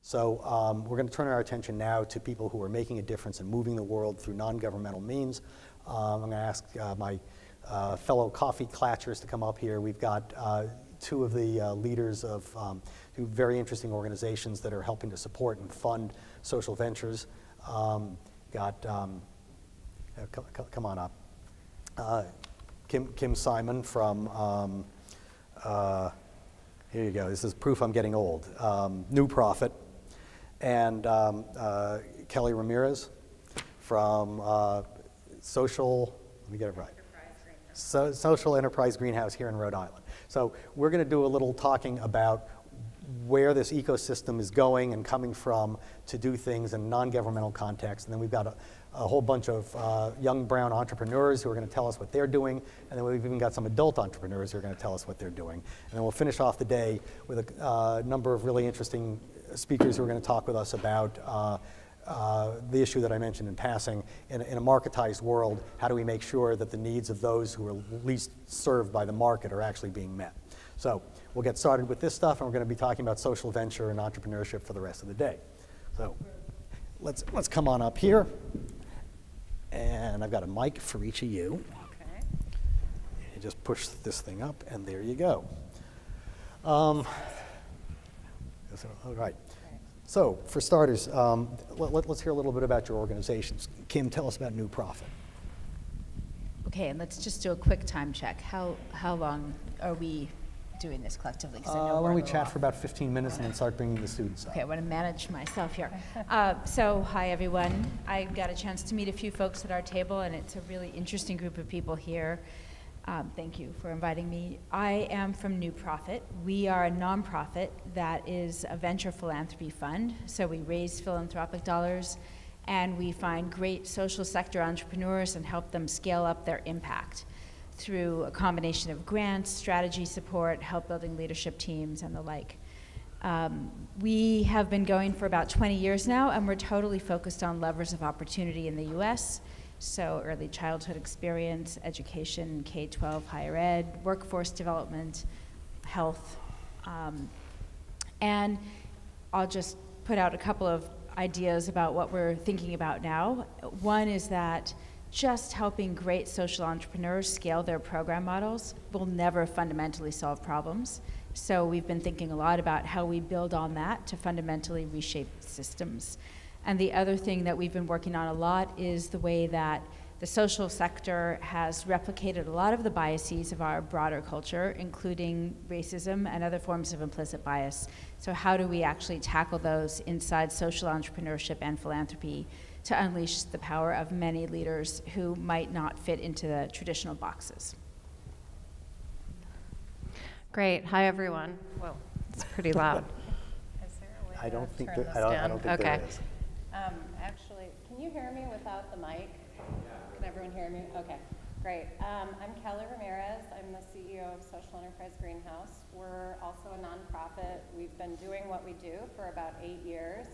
So we're going to turn our attention now to people who are making a difference and moving the world through non-governmental means. I'm going to ask my fellow coffee clatchers to come up here. We've got two of the leaders of two very interesting organizations that are helping to support and fund social ventures. Come on up. Kim Simon from, here you go, this is proof I'm getting old, New Profit, and Kelly Ramirez from Social, let me get it right, Social Enterprise Greenhouse here in Rhode Island. So we're going to do a little talking about where this ecosystem is going and coming from to do things in a non-governmental context. And then we've got a whole bunch of young brown entrepreneurs who are going to tell us what they're doing. And then we've even got some adult entrepreneurs who are going to tell us what they're doing. And then we'll finish off the day with a number of really interesting speakers who are going to talk with us about the issue that I mentioned in passing. In a marketized world, how do we make sure that the needs of those who are least served by the market are actually being met? So we'll get started with this stuff, and we're going to be talking about social venture and entrepreneurship for the rest of the day. So let's come on up here. And I've got a mic for each of you. Okay. You just push this thing up, and there you go. All right. So for starters, let's hear a little bit about your organizations. Kim, tell us about New Profit. Okay, and let's just do a quick time check. How long are we doing this collectively? Why don't we chat for about 15 minutes and then start bringing the students up. Okay, I want to manage myself here. So hi, everyone. I got a chance to meet a few folks at our table, and it's a really interesting group of people here. Thank you for inviting me. I am from New Profit. We are a nonprofit that is a venture philanthropy fund. So we raise philanthropic dollars, and we find great social sector entrepreneurs and help them scale up their impact through a combination of grants, strategy support, help building leadership teams, and the like. We have been going for about 20 years now, and we're totally focused on levers of opportunity in the US. So early childhood experience, education, K-12, higher ed, workforce development, health. And I'll just put out a couple of ideas about what we're thinking about now. One is that just helping great social entrepreneurs scale their program models will never fundamentally solve problems. So we've been thinking a lot about how we build on that to fundamentally reshape systems. And the other thing that we've been working on a lot is the way that the social sector has replicated a lot of the biases of our broader culture, including racism and other forms of implicit bias. So how do we actually tackle those inside social entrepreneurship and philanthropy to unleash the power of many leaders who might not fit into the traditional boxes? Great. Hi, everyone. Whoa, it's pretty loud. Is there a way I don't to think turn that, this I don't think Okay. there is. Actually, can you hear me without the mic? Can everyone hear me? Okay, great. I'm Kelly Ramirez. I'm the CEO of Social Enterprise Greenhouse. We're also a nonprofit. We've been doing what we do for about 8 years.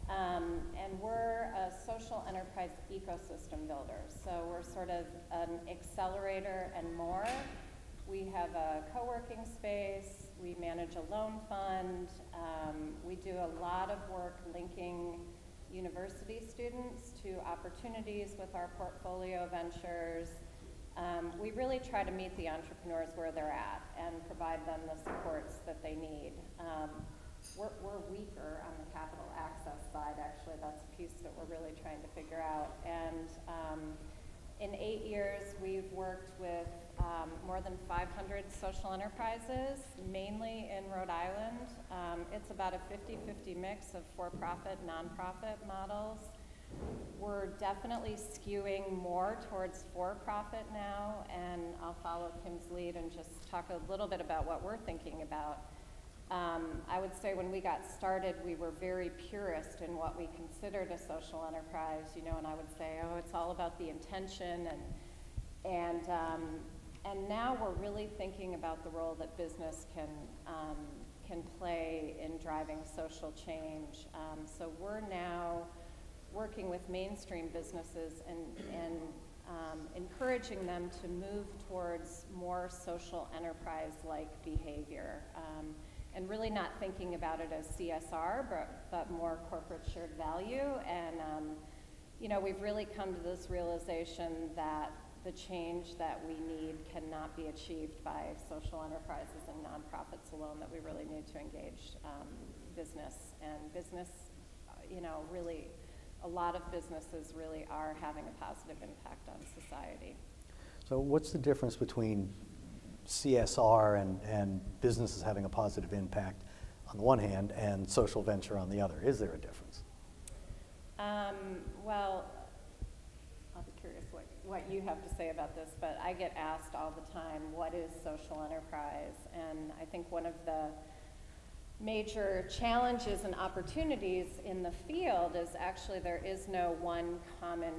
And we're a social enterprise ecosystem builder. So we're sort of an accelerator and more. We have a co-working space. We manage a loan fund. We do a lot of work linking university students to opportunities with our portfolio ventures. We really try to meet the entrepreneurs where they're at and provide them the supports that they need. We're weaker on the capital access side, actually. That's a piece that we're really trying to figure out. And in 8 years, we've worked with more than 500 social enterprises, mainly in Rhode Island. It's about a 50-50 mix of for-profit, nonprofit models. We're definitely skewing more towards for-profit now, and I'll follow Kim's lead and just talk a little bit about what we're thinking about. I would say when we got started, we were very purist in what we considered a social enterprise, you know, and I would say, oh, it's all about the intention, and now we're really thinking about the role that business can play in driving social change. So we're now working with mainstream businesses and encouraging them to move towards more social enterprise-like behavior. and really not thinking about it as CSR, but more corporate shared value. And you know, we've really come to this realization that the change that we need cannot be achieved by social enterprises and nonprofits alone, that we really need to engage business. And business, you know, really, a lot of businesses really are having a positive impact on society. So what's the difference between CSR and businesses having a positive impact on the one hand and social venture on the other? Is there a difference? Well, I'll be curious what you have to say about this, but I get asked all the time, what is social enterprise? And I think one of the major challenges and opportunities in the field is actually there is no one common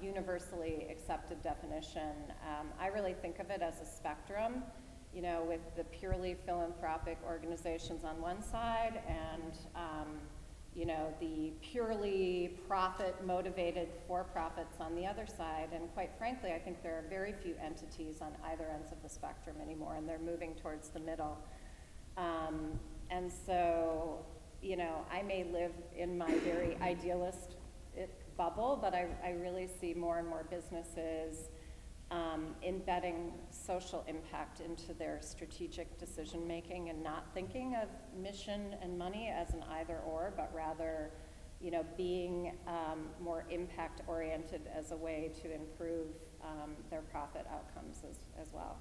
universally accepted definition. I really think of it as a spectrum, you know, with the purely philanthropic organizations on one side and you know, the purely profit-motivated for-profits on the other side. And quite frankly, I think there are very few entities on either ends of the spectrum anymore, and they're moving towards the middle. And so, you know, I may live in my very idealist bubble, but I really see more and more businesses embedding social impact into their strategic decision-making and not thinking of mission and money as an either-or, but rather, you know, being more impact-oriented as a way to improve their profit outcomes as well.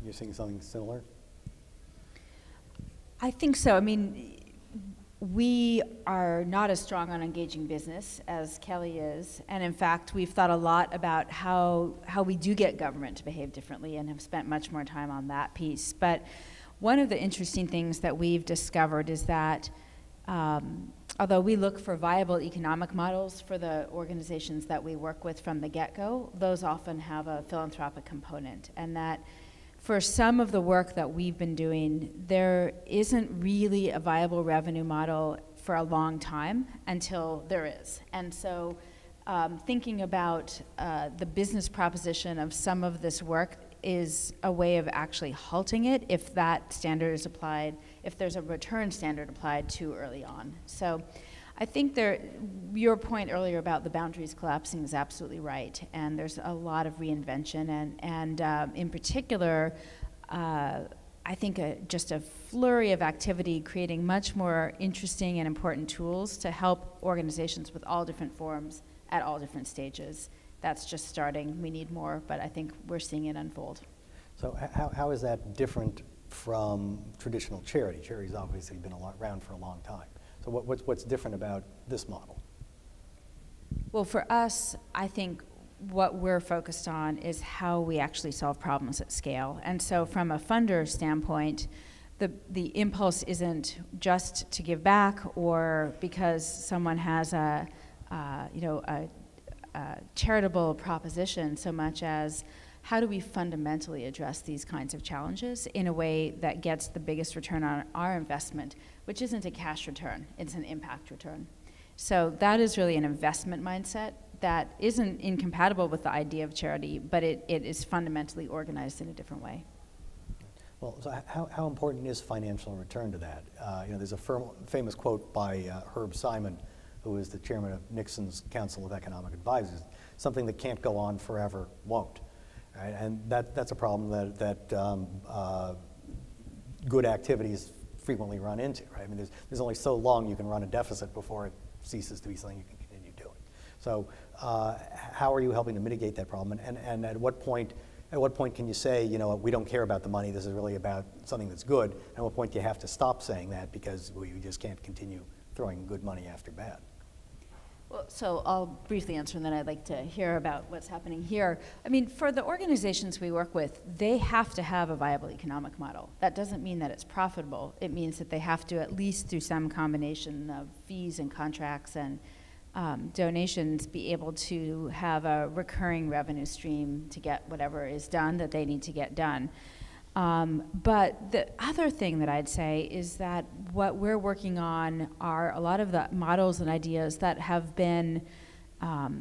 You're seeing something similar? I think so. I mean, we are not as strong on engaging business as Kelly is, and in fact, we've thought a lot about how we do get government to behave differently and have spent much more time on that piece. But one of the interesting things that we've discovered is that although we look for viable economic models for the organizations that we work with from the get-go, those often have a philanthropic component, and that for some of the work that we've been doing, there isn't really a viable revenue model for a long time until there is. And so thinking about the business proposition of some of this work is a way of actually halting it if that standard is applied, if there's a return standard applied too early on. So I think your point earlier about the boundaries collapsing is absolutely right, and there's a lot of reinvention, and in particular, I think just a flurry of activity creating much more interesting and important tools to help organizations with all different forms at all different stages. That's just starting. We need more, but I think we're seeing it unfold. So how is that different from traditional charity? Charity's obviously been around for a long time. So what's different about this model? Well, for us, I think what we're focused on is how we actually solve problems at scale. And so from a funder standpoint, the impulse isn't just to give back or because someone has a charitable proposition so much as how do we fundamentally address these kinds of challenges in a way that gets the biggest return on our investment, which isn't a cash return, it's an impact return. So that is really an investment mindset that isn't incompatible with the idea of charity, but it is fundamentally organized in a different way. Well, so how important is financial return to that? There's a famous quote by Herb Simon, who is the chairman of Nixon's Council of Economic Advisors, something that can't go on forever won't. Right? And that's a problem that good activities frequently run into, right? I mean, there's only so long you can run a deficit before it ceases to be something you can continue doing. So how are you helping to mitigate that problem? And at what point can you say, you know, we don't care about the money, this is really about something that's good? And at what point do you have to stop saying that because we just can't continue throwing good money after bad? Well, so I'll briefly answer, and then I'd like to hear about what's happening here. I mean, for the organizations we work with, they have to have a viable economic model. That doesn't mean that it's profitable. It means that they have to, at least through some combination of fees and contracts and donations, be able to have a recurring revenue stream to get whatever is done that they need to get done. But the other thing that I'd say is that what we're working on are a lot of the models and ideas that have been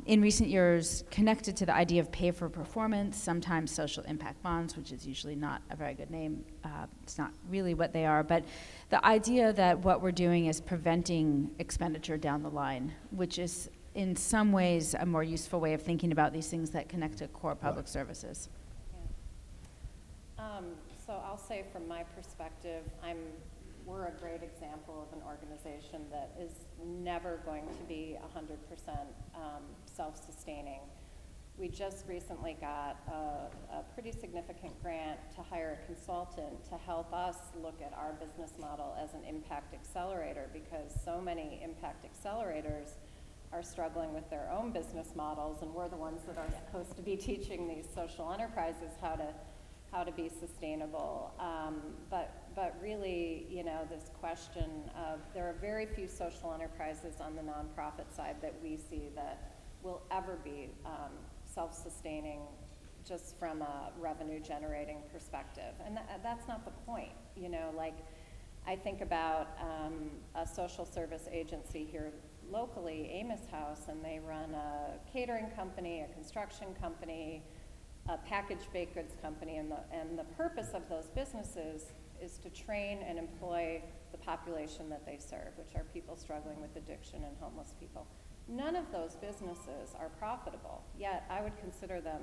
in recent years connected to the idea of pay for performance, sometimes social impact bonds, which is usually not a very good name. It's not really what they are, but the idea that what we're doing is preventing expenditure down the line, which is in some ways a more useful way of thinking about these things that connect to core public services. Yeah. So I'll say from my perspective, we're a great example of an organization that is never going to be 100% self-sustaining. We just recently got a pretty significant grant to hire a consultant to help us look at our business model as an impact accelerator, because so many impact accelerators are struggling with their own business models, and we're the ones that are supposed to be teaching these social enterprises how to be sustainable. But really, you know, this question of, there are very few social enterprises on the nonprofit side that we see that will ever be self-sustaining just from a revenue generating perspective. And that's not the point, you know, like I think about a social service agency here locally, Amos House, and they run a catering company, a construction company, a packaged baked goods company, and the purpose of those businesses is to train and employ the population that they serve, which are people struggling with addiction and homeless people. None of those businesses are profitable, yet I would consider them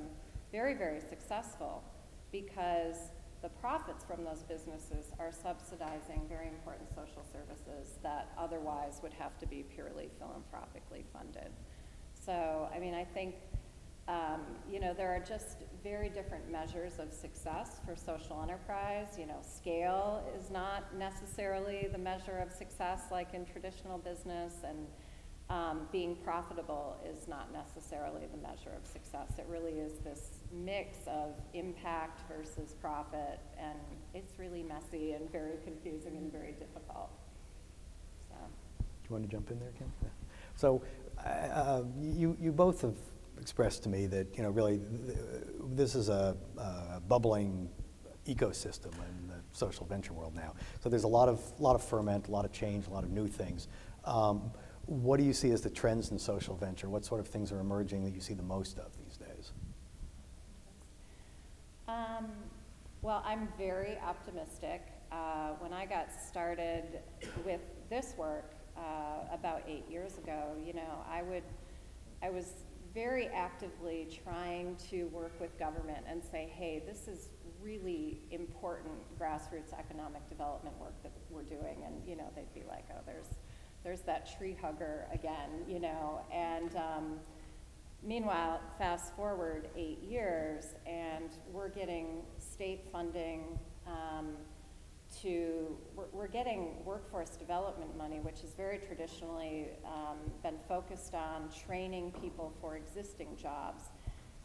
very, very successful, because the profits from those businesses are subsidizing very important social services that otherwise would have to be purely philanthropically funded. So, I mean, I think you know, there are just very different measures of success for social enterprise. You know, scale is not necessarily the measure of success like in traditional business, and being profitable is not necessarily the measure of success. It really is this mix of impact versus profit, and it's really messy and very confusing and very difficult. So. Do you want to jump in there, Kim? Yeah. So you both have expressed to me that, you know, really this is a bubbling ecosystem in the social venture world now. So there's a lot of ferment, a lot of change, a lot of new things. What do you see as the trends in social venture? What sort of things are emerging that you see the most of these days? Well, I'm very optimistic. When I got started with this work about 8 years ago, you know, I was very actively trying to work with government and say, hey, this is really important grassroots economic development work that we're doing. And, you know, they'd be like, oh, there's that tree hugger again, you know. And meanwhile, fast forward 8 years, and we're getting state funding we're getting workforce development money, which has very traditionally been focused on training people for existing jobs.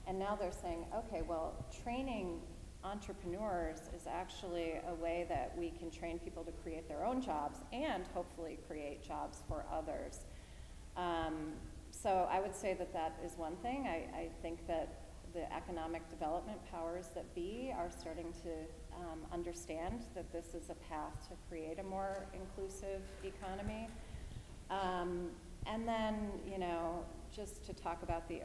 And now they're saying, okay, well, training entrepreneurs is actually a way that we can train people to create their own jobs and hopefully create jobs for others. So I would say that is one thing. I think that the economic development powers that be are starting to understand that this is a path to create a more inclusive economy. And then, you know, just to talk about the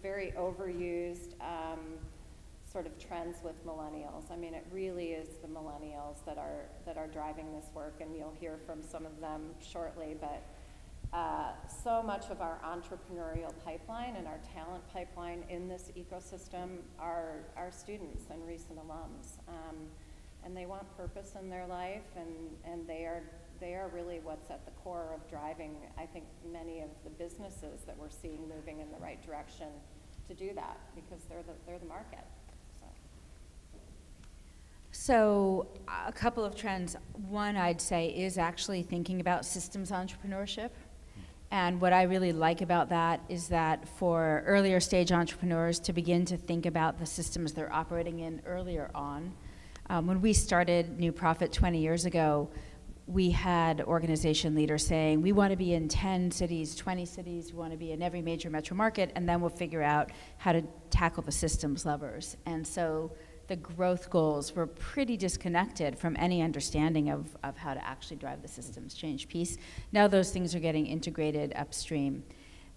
very overused sort of trends with millennials. I mean, it really is the millennials that are driving this work, and you'll hear from some of them shortly. But so much of our entrepreneurial pipeline and our talent pipeline in this ecosystem are students and recent alums, and they want purpose in their life, and they are really what's at the core of driving, I think, many of the businesses that we're seeing moving in the right direction to do that, because they're the market. So a couple of trends. One, I'd say, is actually thinking about systems entrepreneurship. And what I really like about that is that for earlier stage entrepreneurs to begin to think about the systems they're operating in earlier on. When we started New Profit 20 years ago, we had organization leaders saying, we want to be in 10 cities, 20 cities, we want to be in every major metro market, and then we'll figure out how to tackle the systems levers. And so the growth goals were pretty disconnected from any understanding of how to actually drive the systems change piece. Now those things are getting integrated upstream.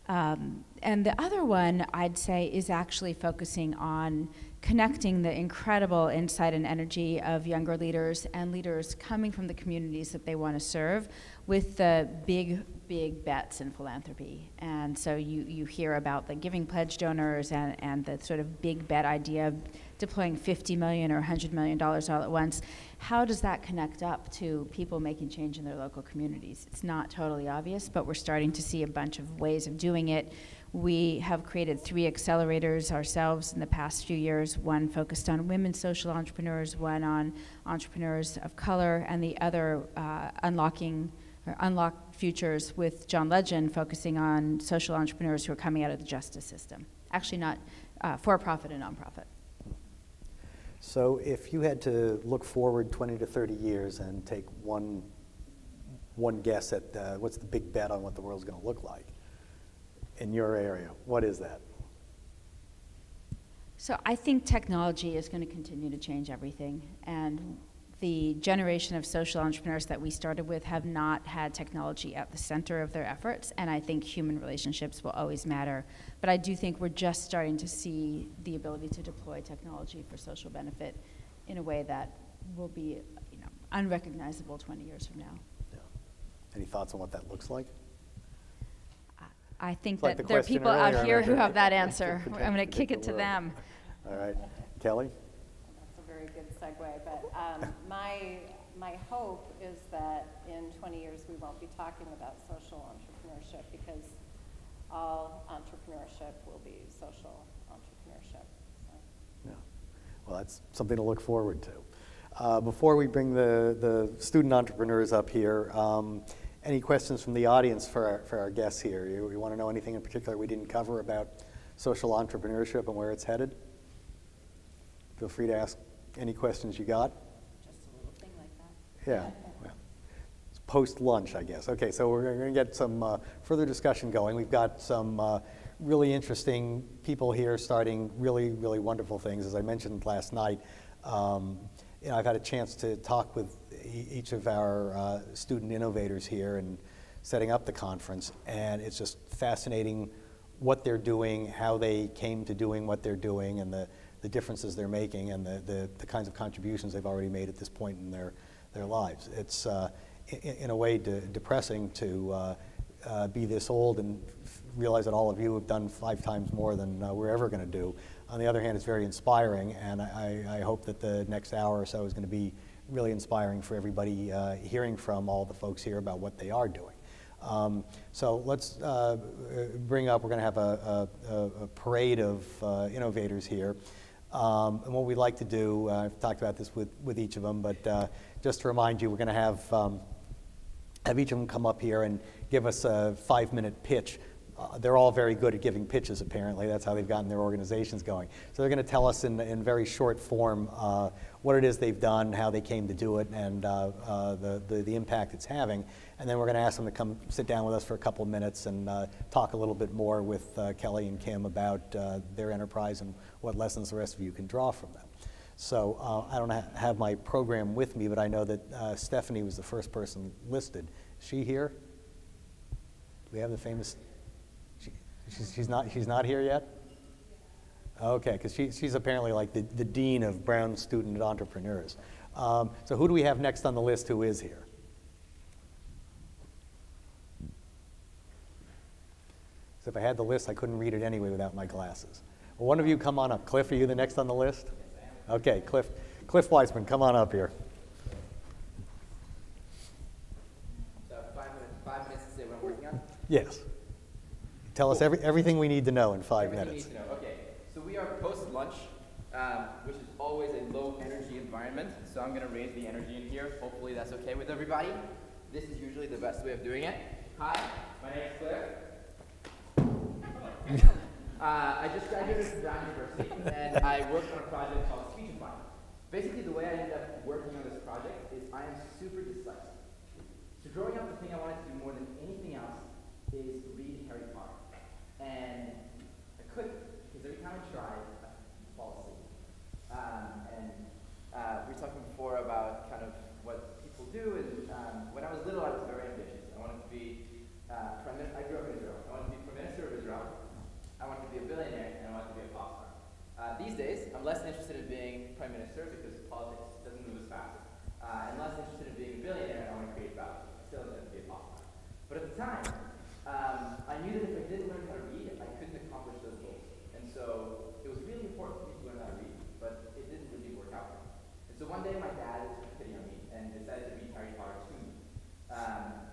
And the other one, I'd say, is actually focusing on connecting the incredible insight and energy of younger leaders and leaders coming from the communities that they want to serve with the big, big bets in philanthropy. And so you hear about the Giving Pledge donors and the sort of big bet idea of deploying $50 million or $100 million all at once. How does that connect up to people making change in their local communities? It's not totally obvious, but we're starting to see a bunch of ways of doing it. We have created 3 accelerators ourselves in the past few years, one focused on women social entrepreneurs, one on entrepreneurs of color, and the other Unlock Futures with John Legend, focusing on social entrepreneurs who are coming out of the justice system. Actually not for-profit and nonprofit. So if you had to look forward 20 to 30 years and take one guess at what's the big bet on what the world's going to look like in your area, what is that? So I think technology is going to continue to change everything, and the generation of social entrepreneurs that we started with have not had technology at the center of their efforts, and I think human relationships will always matter. But I do think we're just starting to see the ability to deploy technology for social benefit in a way that will be, unrecognizable 20 years from now. Yeah. Any thoughts on what that looks like? I think Like that the there are question people out earlier, here I'm who gonna have that answer. predict- I'm going to kick predict it the to world. them. All right. Kelly? That's a very good segue, but my hope is that in 20 years we won't be talking about social entrepreneurship, because all entrepreneurship will be social entrepreneurship. So. Yeah. Well, that's something to look forward to. Before we bring the student entrepreneurs up here, any questions from the audience for our guests here? You want to know anything in particular we didn't cover about social entrepreneurship and where it's headed? Feel free to ask any questions you got. Just a little thing like that. Yeah. Well, it's post-lunch, I guess. Okay, so we're going to get some further discussion going. We've got some really interesting people here starting really, really wonderful things. As I mentioned last night, I've had a chance to talk with each of our student innovators here and setting up the conference, and it's just fascinating what they're doing, how they came to doing what they're doing, and the differences they're making, and the kinds of contributions they've already made at this point in their lives. It's in a way depressing to be this old and realize that all of you have done 5 times more than we're ever going to do. On the other hand, it's very inspiring, and I hope that the next hour or so is going to be really inspiring for everybody hearing from all the folks here about what they are doing. So let's bring up, we're going to have a parade of innovators here. And what we'd like to do, I've talked about this with each of them, but just to remind you, we're going to have each of them come up here and give us a 5-minute pitch. They're all very good at giving pitches, apparently. That's how they've gotten their organizations going. So they're going to tell us in very short form what it is they've done, how they came to do it, and the impact it's having. And then we're going to ask them to come sit down with us for a couple of minutes and talk a little bit more with Kelly and Kim about their enterprise and what lessons the rest of you can draw from them. So I don't have my program with me, but I know that Stephanie was the first person listed. Is she here? Do we have the famous... She's not here yet? Okay, because she's apparently like the dean of Brown Student Entrepreneurs. So who do we have next on the list who is here? So if I had the list, I couldn't read it anyway without my glasses. Well, one of you come on up. Cliff, are you the next on the list? Okay, Cliff Weissman, come on up here. So 5 minutes to say what I'm working on? Yes. Tell us everything we need to know in 5 Everything minutes. you need to know. Okay, so we are post-lunch, which is always a low-energy environment, so I'm going to raise the energy in here. Hopefully that's okay with everybody. This is usually the best way of doing it. Hi, my name is Cliff. I just graduated from Brown University, and I worked on a project called Speechify. Basically, the way I ended up working on this project is I am super dyslexic. So growing up, the thing I wanted to do more than anything else is read Harry Potter. And I couldn't, because every time I tried, I fall asleep. We were talking before about kind of what people do, and when I was little, I was very ambitious. I wanted to be, I grew up in Israel. I wanted to be Prime Minister of Israel. minister because politics doesn't move as fast. And less interested in being a billionaire, I want to create value. Still intended to be a pop star. But at the time, I knew that if I didn't learn how to read, I couldn't accomplish those goals. And so it was really important for me to learn how to read, but it didn't really work out for me. And so one day my dad took pity on me and decided to read Harry Potter to me.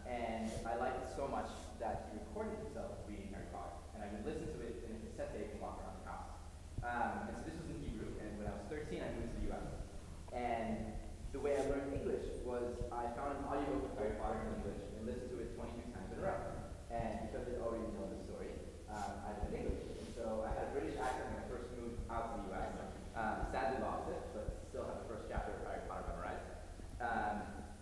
And I liked it so much that he recorded himself reading Harry Potter. And I would listen to it in a cassette tape and walk around the house. And so this was in Hebrew, and when I was 13, I moved to the US. And the way I learned English was I found an audiobook of Harry Potter in English and listened to it 22 times in a row. And because I already know the story, I learned English. And so I had a British accent when I first moved out to the US. Sadly lost it, but still have the first chapter of Harry Potter memorized.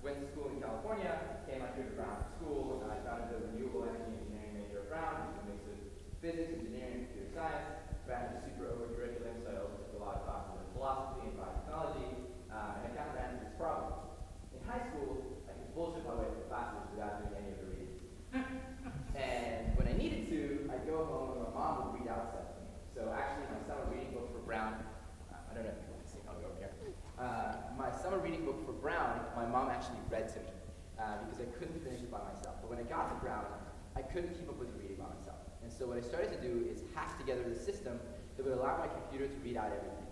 Went to school in California, came out here to Brown School, and I founded the renewable energy engineering major at Brown, which is a mix of physics, engineering, and computer science. Ran into super over curriculum, so I also took a lot of classes in philosophy and biotechnology, and I kind of ran into this problem. In high school, I could bullshit my way through classes without doing any of the reading. And when I needed to, I'd go home and my mom would read out stuff to me. So actually, my summer reading book for Brown, I don't know if you want to see, I'll go over here. My summer reading book for Brown, my mom actually read to me because I couldn't finish it by myself. But when I got to Brown, I couldn't keep up with the reading by myself. And so what I started to do is hack together the system that would allow my computer to read out everything,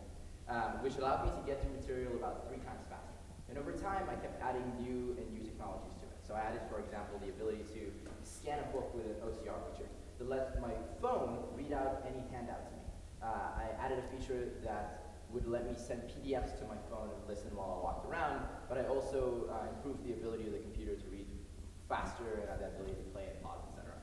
which allowed me to get through material about 3 times faster. And over time, I kept adding new technologies to it. So I added, for example, the ability to scan a book with an OCR feature that let my phone read out any handout to me. I added a feature that would let me send PDFs to my phone and listen while I walked around, but I also improved the ability of the computer to read faster and had the ability to play in pods, etc.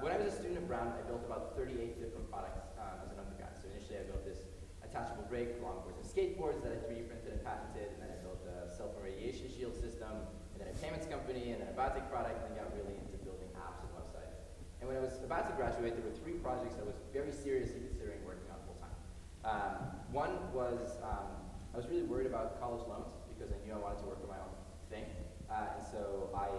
When I was a student at Brown, I built about 38 different products as an undergrad. So initially I built this attachable brake for longboards and skateboards that I 3D printed and patented, and then I built a cell phone radiation shield system, and then a payments company, and then a biotech product, and then got really into building apps and websites. And when I was about to graduate, there were 3 projects I was very seriously considering working on full-time. One was, I was really worried about college loans because I knew I wanted to work on my own thing. And so I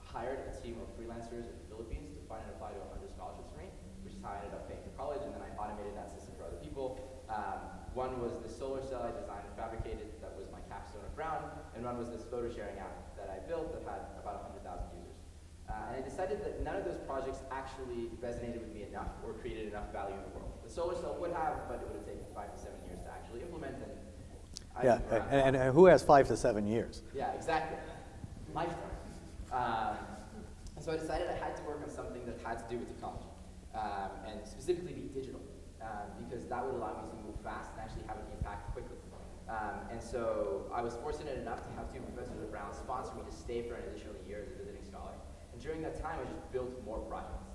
hired a team of freelancers in the Philippines to find and apply to 100 scholarships for me, which is how I ended up paying for college, and then I automated that system for other people. One was the solar cell I designed and fabricated that was my capstone at Brown, and one was this photo sharing app that I built that had about 100,000 users. And I decided that none of those projects actually resonated with me enough or created enough value in the world. The solar cell would have, but it would have taken 5 to 7 years to actually implement. And who has 5 to 7 years? Yeah, exactly. Lifetime. And so I decided I had to work on something that had to do with technology, and specifically be digital, because that would allow me to move fast and actually have an impact quickly. And so I was fortunate enough to have 2 professors at Brown sponsor me to stay for an additional year as a visiting scholar. And during that time, I just built more projects.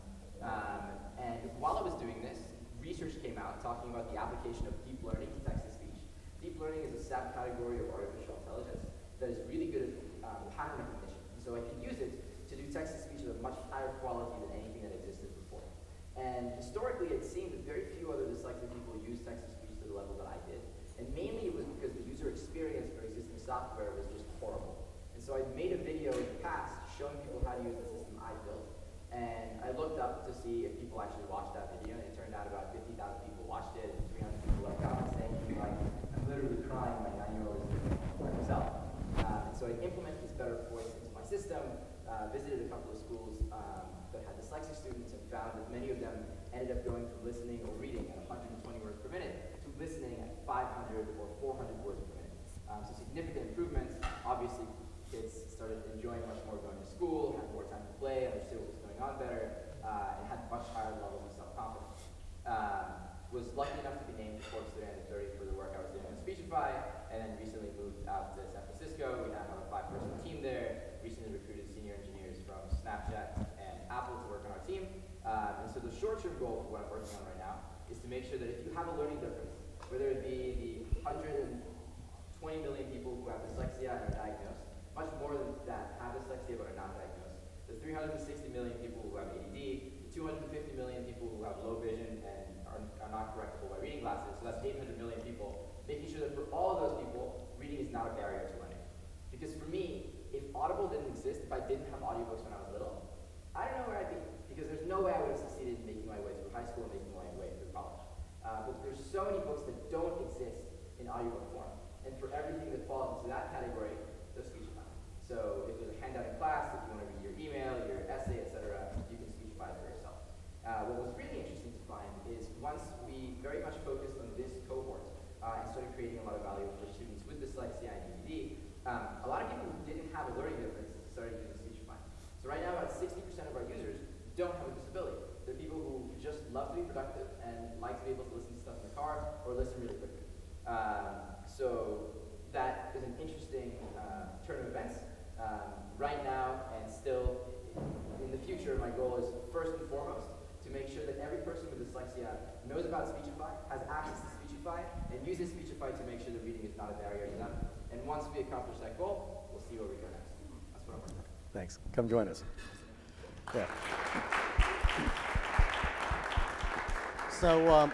And while I was doing this, research came out talking about the application of deep learning to text-to-speech. Deep learning is a subcategory of artificial intelligence that is really good at pattern recognition. And so I could use it to do text-to-speech of a much higher quality than anything that existed before. And historically, it seemed that very few other dyslexic people used text-to-speech to the level that I did. And mainly it was because the user experience for existing software was just horrible. And so I made a video in the past showing people how to use the system I built. And I looked up to see if people actually watched that video, and it turned out about 50,000 people watched it, and 300 people left comments saying, like, I'm literally crying, my 9-year-old is doing it by himself. And so I implemented this better voice into my system, visited a couple of schools that had dyslexic students, and found that many of them ended up going from listening or reading at 120 words per minute to listening at 500 or 400 words per minute. So significant improvements. Obviously, kids started enjoying much more going to school, had more time to play, understood what was going on better, and had much higher levels of self-confidence. Was lucky enough to be named Forbes 330 for the work I was doing on Speechify, and then recently moved out to San Francisco. We have a 5-person team there. Recently recruited senior engineers from Snapchat and Apple to work on our team. And so the short-term goal for what I'm working on right now is to make sure that if you have a learning difference, whether it be the 120 million people who have dyslexia and are diagnosed, much more than that have dyslexia but are not diagnosed, the 360 million people who have ADD, the 250 million people who have low vision and are not correctable by reading glasses, so that's 800 million people, making sure that for all of those people, reading is not a barrier to learning. Because for me, if Audible didn't exist, if I didn't have audiobooks when I was little, I don't know where I'd be, because there's no way I would have succeeded in making my way through high school and making my way through college. But there's so many books that don't exist in audiobook form. And for to that category, they'll Speechify. So if there's a handout in class, if you want to read your email, your essay, etc., you can Speechify it for yourself. What was really interesting to find is once we very much focused on this cohort and started creating a lot of value for students with dyslexia and ADD, a lot of people who didn't have a learning difference started using Speechify. So right now, about 60% of our users don't have a disability. They're people who just love to be productive and like to be able to listen to stuff in the car or listen really quickly. So that is an interesting turn of events. Right now and still in the future, my goal is first and foremost to make sure that every person with dyslexia knows about Speechify, has access to Speechify, and uses Speechify to make sure that reading is not a barrier to them. And once we accomplish that goal, we'll see where we go next. That's what I'm working on. Thanks. Come join us. Yeah. So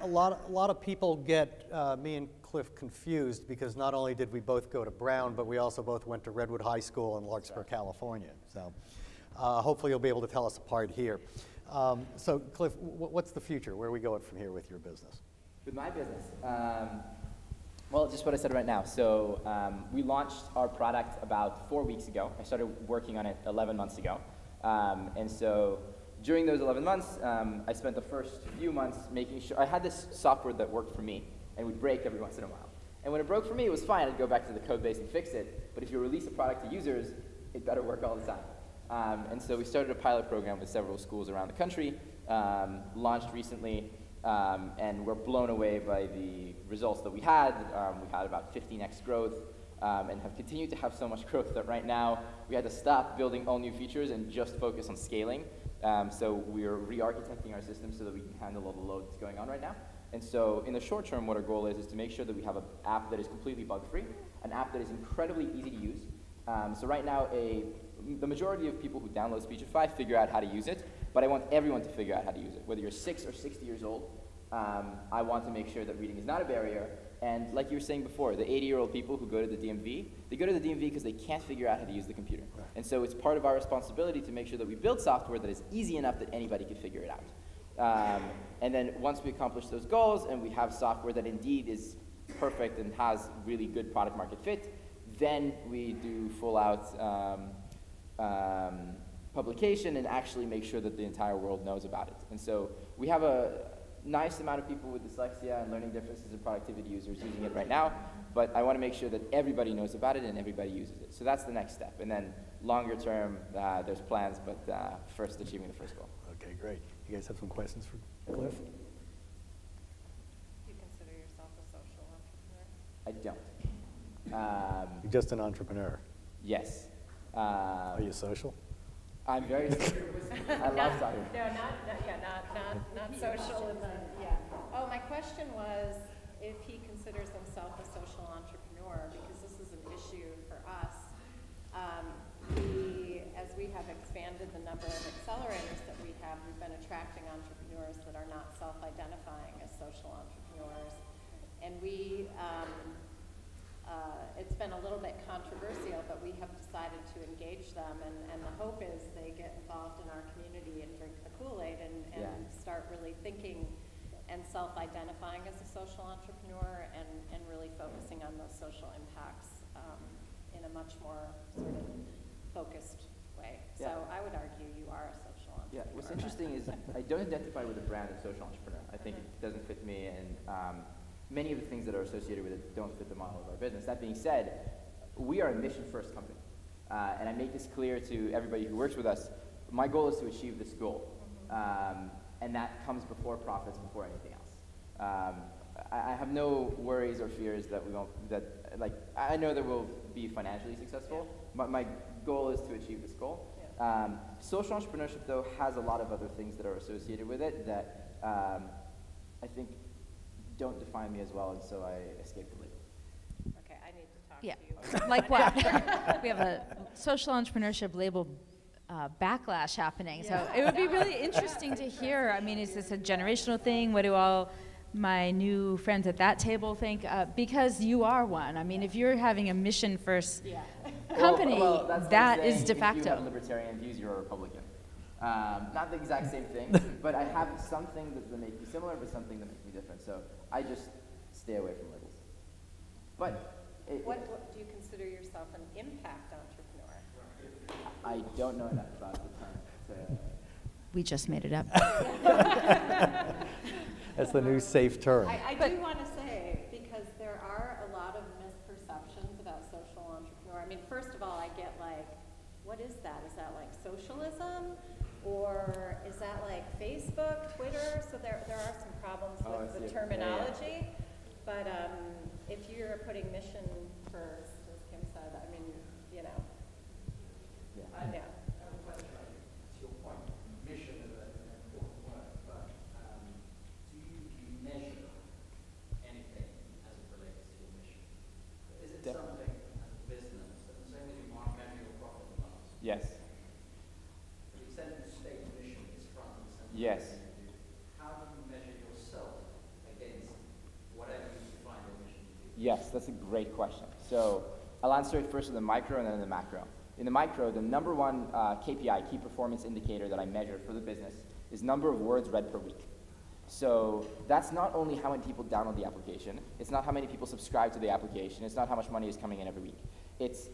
a lot of people get me and Cliff confused because not only did we both go to Brown, but we also both went to Redwood High School in Larkspur, California. So hopefully you'll be able to tell us apart here. So Cliff, what's the future? Where are we going from here with your business? With my business? Well, just what I said right now. So we launched our product about 4 weeks ago. I started working on it 11 months ago. And so during those 11 months, I spent the first few months making sure, I had this software that worked for me and would break every once in a while. And when it broke for me, it was fine. I'd go back to the code base and fix it. But if you release a product to users, it better work all the time. And so we started a pilot program with several schools around the country, launched recently, and we're blown away by the results that we had. We had about 15x growth, and have continued to have so much growth that right now we had to stop building all new features and just focus on scaling. So we're re-architecting our system so that we can handle all the load that's going on right now. And so in the short term, what our goal is to make sure that we have an app that is completely bug-free, an app that is incredibly easy to use. So right now, the majority of people who download Speechify figure out how to use it, but I want everyone to figure out how to use it. Whether you're 6 or 60 years old, I want to make sure that reading is not a barrier. And like you were saying before, the 80-year-old people who go to the DMV, they go to the DMV because they can't figure out how to use the computer. Right. And so it's part of our responsibility to make sure that we build software that is easy enough that anybody can figure it out. And then once we accomplish those goals and we have software that indeed is perfect and has really good product market fit, then we do full-out publication and actually make sure that the entire world knows about it. And so we have a nice amount of people with dyslexia and learning differences and productivity users using it right now, but I want to make sure that everybody knows about it and everybody uses it. So that's the next step. And then longer term, there's plans, but first achieving the first goal. Okay, great. You guys have some questions for Cliff? Do you consider yourself a social entrepreneur? I don't. You're just an entrepreneur. Yes. Are you social? I'm very social. I love talking. No, not social. Oh, my question was if he considers himself a social entrepreneur, because this is an issue for us. As we have expanded the number of accelerators that we have, we've been attracting entrepreneurs that are not self-identifying as social entrepreneurs. And it's been a little bit controversial, but we have decided to engage them, and the hope is they get involved in our community and drink the Kool-Aid and start really thinking and self-identifying as a social entrepreneur and really focusing on those social impacts in a much more sort of focused way. So I would argue you are a social entrepreneur. Yeah, what's interesting is I don't identify with the brand of social entrepreneur. I think it doesn't fit me, and many of the things that are associated with it don't fit the model of our business. That being said, we are a mission-first company. And I make this clear to everybody who works with us. My goal is to achieve this goal. And that comes before profits, before anything else. I have no worries or fears that we won't, I know that we'll be financially successful, but my goal is to achieve this goal. Social entrepreneurship, though, has a lot of other things that are associated with it that I think don't define me as well, and so I escaped the label. Okay, I need to talk to you. Like what? We have a social entrepreneurship label backlash happening, so it would be really interesting to hear. I mean, is this a generational thing? What do all my new friends at that table think? Because you are one. I mean, if you're having a mission-first company, that is de facto. If you have libertarian views, you're a Republican. Not the exact same thing, but I have something that make me similar, but something that makes me different. So I just stay away from labels. But What do you consider yourself an impact entrepreneur? I don't know enough about the term to... We just made it up. That's the new safe term. I do want to say, because there are a lot of misperceptions about social entrepreneur. I mean, first of all, I get like, what is that? Is that like socialism? Or is that like Facebook, Twitter? So there are some problems with the terminology. But if you're putting mission first, as Kim said, I mean, you know. Yeah. To your point, mission is an important word, but do you measure anything as it relates to your mission? Is it something as a business, the same as you might measure your profit and loss? Yes. To the extent that state mission is front and center. Yes. How do you measure yourself against whatever you define your mission to be? Yes, that's a great question. So I'll answer it first in the micro and then in the macro. In the micro, the number one KPI, key performance indicator that I measure for the business is number of words read per week. So that's not only how many people download the application, it's not how many people subscribe to the application, it's not how much money is coming in every week. It's,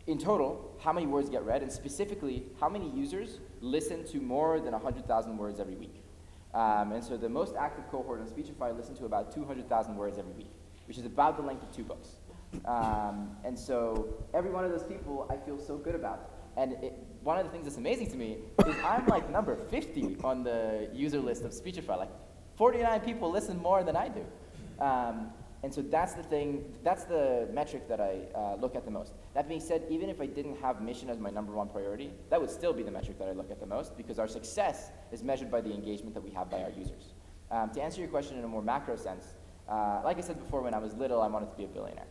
in total, how many words get read, and specifically, how many users listen to more than 100,000 words every week. And so the most active cohort on Speechify listen to about 200,000 words every week, which is about the length of 2 books. And so every one of those people I feel so good about. And one of the things that's amazing to me is I'm like number 50 on the user list of Speechify. Like 49 people listen more than I do. And so that's the thing, that's the metric that I look at the most. That being said, even if I didn't have mission as my number one priority, that would still be the metric that I look at the most, because our success is measured by the engagement that we have by our users. To answer your question in a more macro sense, like I said before, when I was little, I wanted to be a billionaire.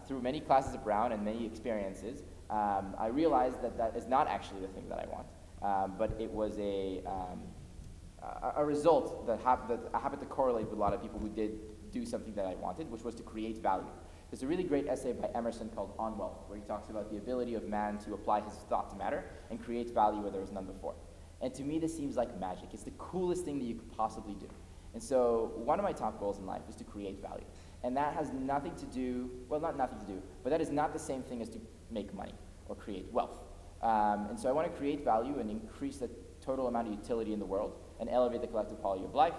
Through many classes at Brown and many experiences, I realized that that is not actually the thing that I want, but it was a result that happened to correlate with a lot of people who did do something that I wanted, which was to create value. There's a really great essay by Emerson called On Wealth, where he talks about the ability of man to apply his thought to matter and create value where there was none before. And to me, this seems like magic. It's the coolest thing that you could possibly do. And so one of my top goals in life is to create value. And that has nothing to do, well, not nothing to do, but that is not the same thing as to make money or create wealth. And so I want to create value and increase the total amount of utility in the world and elevate the collective quality of life.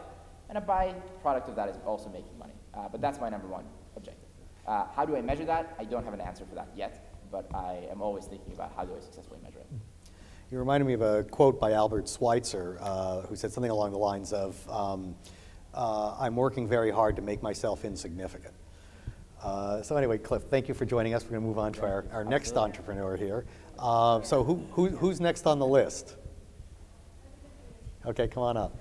And a byproduct of that is also making money. But that's my number one objective. How do I measure that? I don't have an answer for that yet, but I am always thinking about how do I successfully measure it. You reminded me of a quote by Albert Schweitzer, who said something along the lines of, I'm working very hard to make myself insignificant. So anyway, Cliff, thank you for joining us. We're going to move on to our next entrepreneur here. So who's next on the list? Okay, come on up.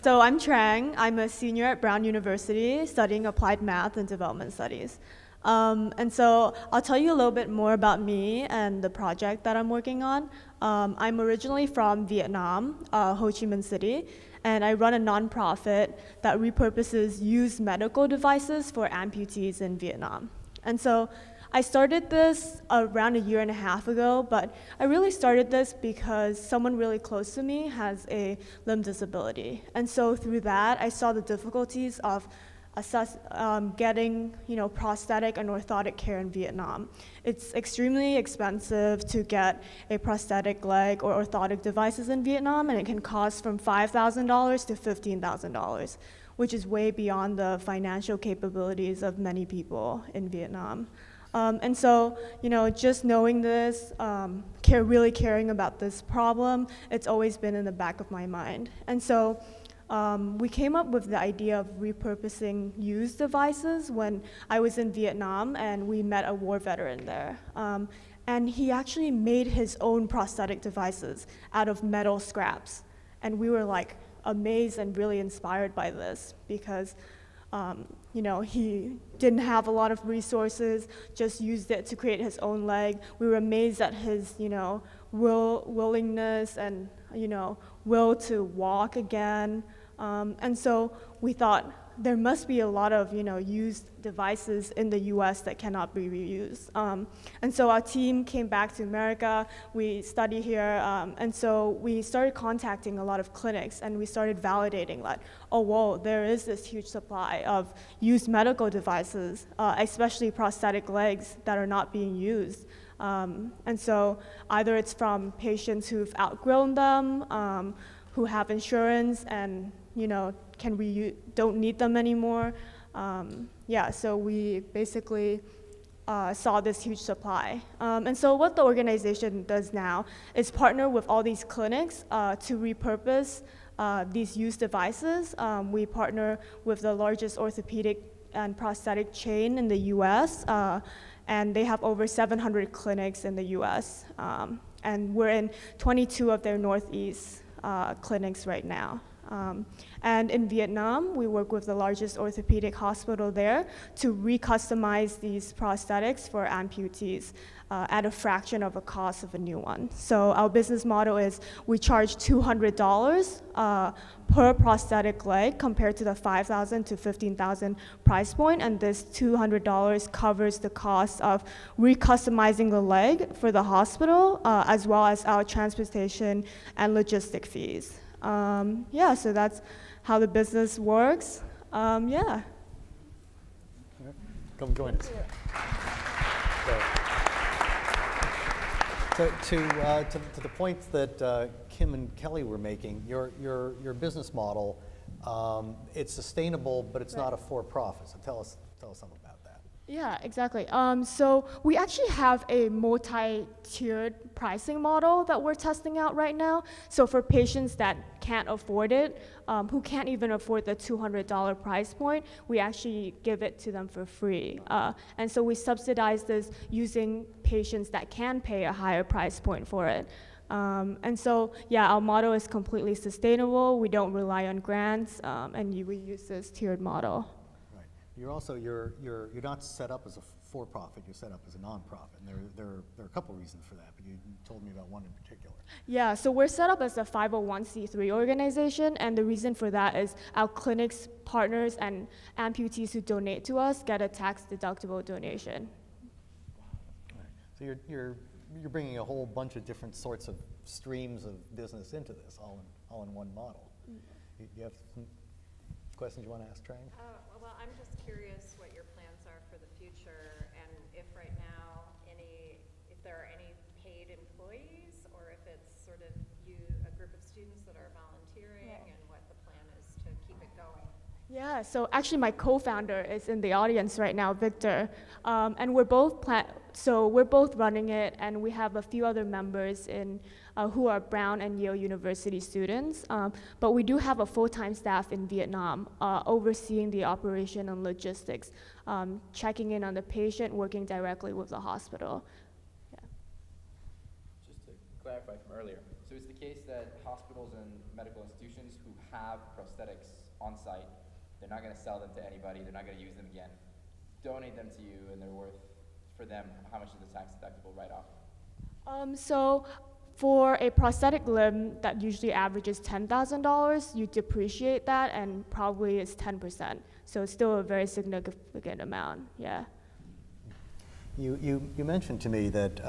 So I'm Trang. I'm a senior at Brown University studying applied math and development studies. And so I'll tell you a little bit more about me and the project that I'm working on. I'm originally from Vietnam, Ho Chi Minh City, and I run a nonprofit that repurposes used medical devices for amputees in Vietnam. And so I started this around 1.5 years ago, but I really started this because someone really close to me has a limb disability. And so through that, I saw the difficulties of getting prosthetic and orthotic care in Vietnam. It's extremely expensive to get a prosthetic leg or orthotic devices in Vietnam, and it can cost from $5,000 to $15,000, which is way beyond the financial capabilities of many people in Vietnam. And so, just knowing this, really caring about this problem, it's always been in the back of my mind. And so we came up with the idea of repurposing used devices when I was in Vietnam and we met a war veteran there. And he actually made his own prosthetic devices out of metal scraps. And we were like amazed and really inspired by this because he didn't have a lot of resources, just used it to create his own leg. We were amazed at his, willingness and, will to walk again. And so we thought, there must be a lot of used devices in the U.S. that cannot be reused. And so our team came back to America. We study here, and so we started contacting a lot of clinics, and we started validating that, oh, whoa, there is this huge supply of used medical devices, especially prosthetic legs that are not being used. And so either it's from patients who've outgrown them, who have insurance and don't need them anymore. So we basically saw this huge supply. And so what the organization does now is partner with all these clinics to repurpose these used devices. We partner with the largest orthopedic and prosthetic chain in the US, and they have over 700 clinics in the US. And we're in 22 of their Northeast clinics right now. And in Vietnam, we work with the largest orthopedic hospital there to re-customize these prosthetics for amputees at a fraction of the cost of a new one. So our business model is we charge $200 per prosthetic leg compared to the $5,000 to $15,000 price point, and this $200 covers the cost of re-customizing the leg for the hospital, as well as our transportation and logistic fees. So that's how the business works. Come join us. So to the point that Kim and Kelly were making, your business model, it's sustainable, but it's not a for-profit. So tell us something about that. Yeah, exactly. So we actually have a multi-tiered pricing model that we're testing out right now. So for patients that can't afford it, who can't even afford the $200 price point, we actually give it to them for free. And so we subsidize this using patients that can pay a higher price point for it. And so, our model is completely sustainable. We don't rely on grants, and we use this tiered model. You're also you're not set up as a for-profit. You're set up as a non-profit, and there are a couple reasons for that. But you told me about one in particular. Yeah, so we're set up as a 501c3 organization, and the reason for that is our clinics, partners, and amputees who donate to us get a tax-deductible donation. So you're bringing a whole bunch of different sorts of streams of business into this, all in one model. You have some questions you want to ask Trang? Well, I'm just curious what your plans are for the future, and if right now if there are any paid employees, or if it's sort of a group of students that are volunteering, and what the plan is to keep it going. Yeah, so actually my co-founder is in the audience right now, Victor, and we're both running it, and we have a few other members who are Brown and Yale University students, but we do have a full-time staff in Vietnam overseeing the operation and logistics, checking in on the patient, working directly with the hospital. Yeah. Just to clarify from earlier, so it's the case that hospitals and medical institutions who have prosthetics on site, they're not going to sell them to anybody, they're not going to use them again, donate them to you, and they're worth, for them, how much is the tax deductible write-off? So for a prosthetic limb that usually averages $10,000, you depreciate that, and probably it's 10%. So it's still a very significant amount, yeah. You mentioned to me that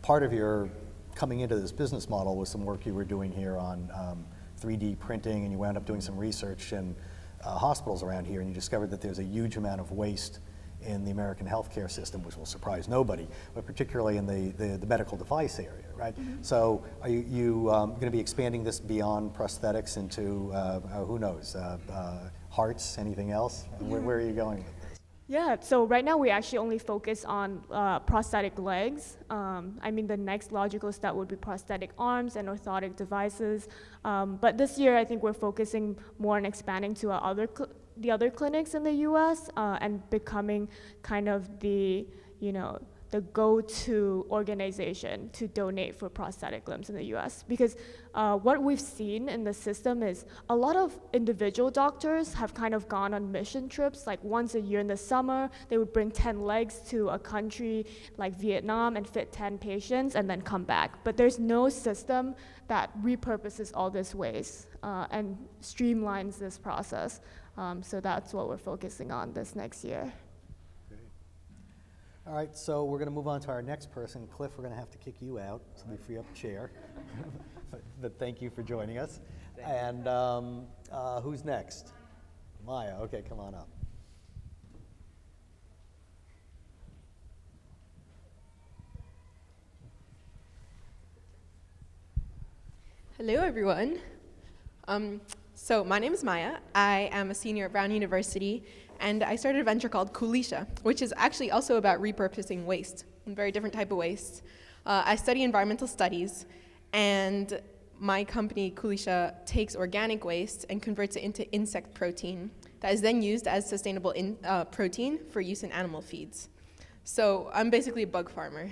part of your coming into this business model was some work you were doing here on 3D printing, and you wound up doing some research in hospitals around here, and you discovered that there's a huge amount of waste in the American healthcare system, which will surprise nobody, but particularly in the medical device area, right? Mm-hmm. So are you going to be expanding this beyond prosthetics into, who knows, hearts, anything else? Mm-hmm. Where are you going with this? Yeah, so right now we actually only focus on prosthetic legs. I mean, the next logical step would be prosthetic arms and orthotic devices. But this year, I think we're focusing more on expanding to the other clinics in the U.S. And becoming kind of the the go-to organization to donate for prosthetic limbs in the US. Because what we've seen in the system is a lot of individual doctors have kind of gone on mission trips, like once a year in the summer, they would bring 10 legs to a country like Vietnam and fit 10 patients and then come back. But there's no system that repurposes all this waste and streamlines this process. So that's what we're focusing on this next year. Great. All right, so we're going to move on to our next person. Cliff, we're going to have to kick you out, so we free up a chair. but thank you for joining us. And who's next? Maya. Okay, come on up. Hello, everyone. So my name is Maya. I am a senior at Brown University, and I started a venture called Kulisha, which is actually also about repurposing waste, a very different type of waste. I study environmental studies, and my company, Kulisha, takes organic waste and converts it into insect protein that is then used as sustainable protein for use in animal feeds. So I'm basically a bug farmer.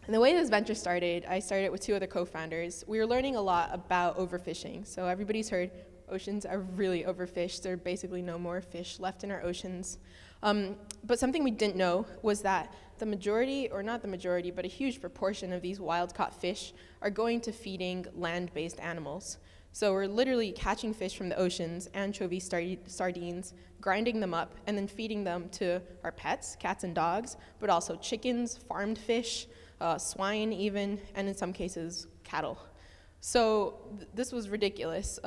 And the way this venture started, I started with 2 other co-founders. We were learning a lot about overfishing. So everybody's heard oceans are really overfished. There are basically no more fish left in our oceans. But something we didn't know was that the majority, or not the majority, but a huge proportion of these wild-caught fish are going to feeding land-based animals. So we're literally catching fish from the oceans, anchovies, sardines, grinding them up, and then feeding them to our pets, cats and dogs, but also chickens, farmed fish, swine even, and in some cases, cattle. So this was ridiculous.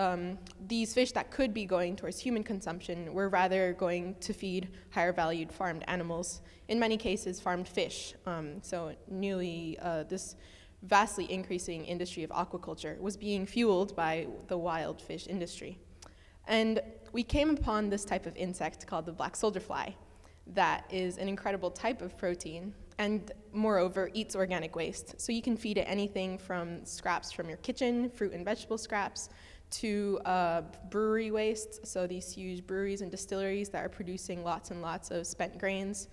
These fish that could be going towards human consumption were rather going to feed higher valued farmed animals, in many cases farmed fish. So this vastly increasing industry of aquaculture was being fueled by the wild fish industry. And we came upon this type of insect called the black soldier fly that is an incredible type of protein and moreover eats organic waste. So you can feed it anything from scraps from your kitchen, fruit and vegetable scraps, to brewery waste, so these huge breweries and distilleries that are producing lots and lots of spent grains.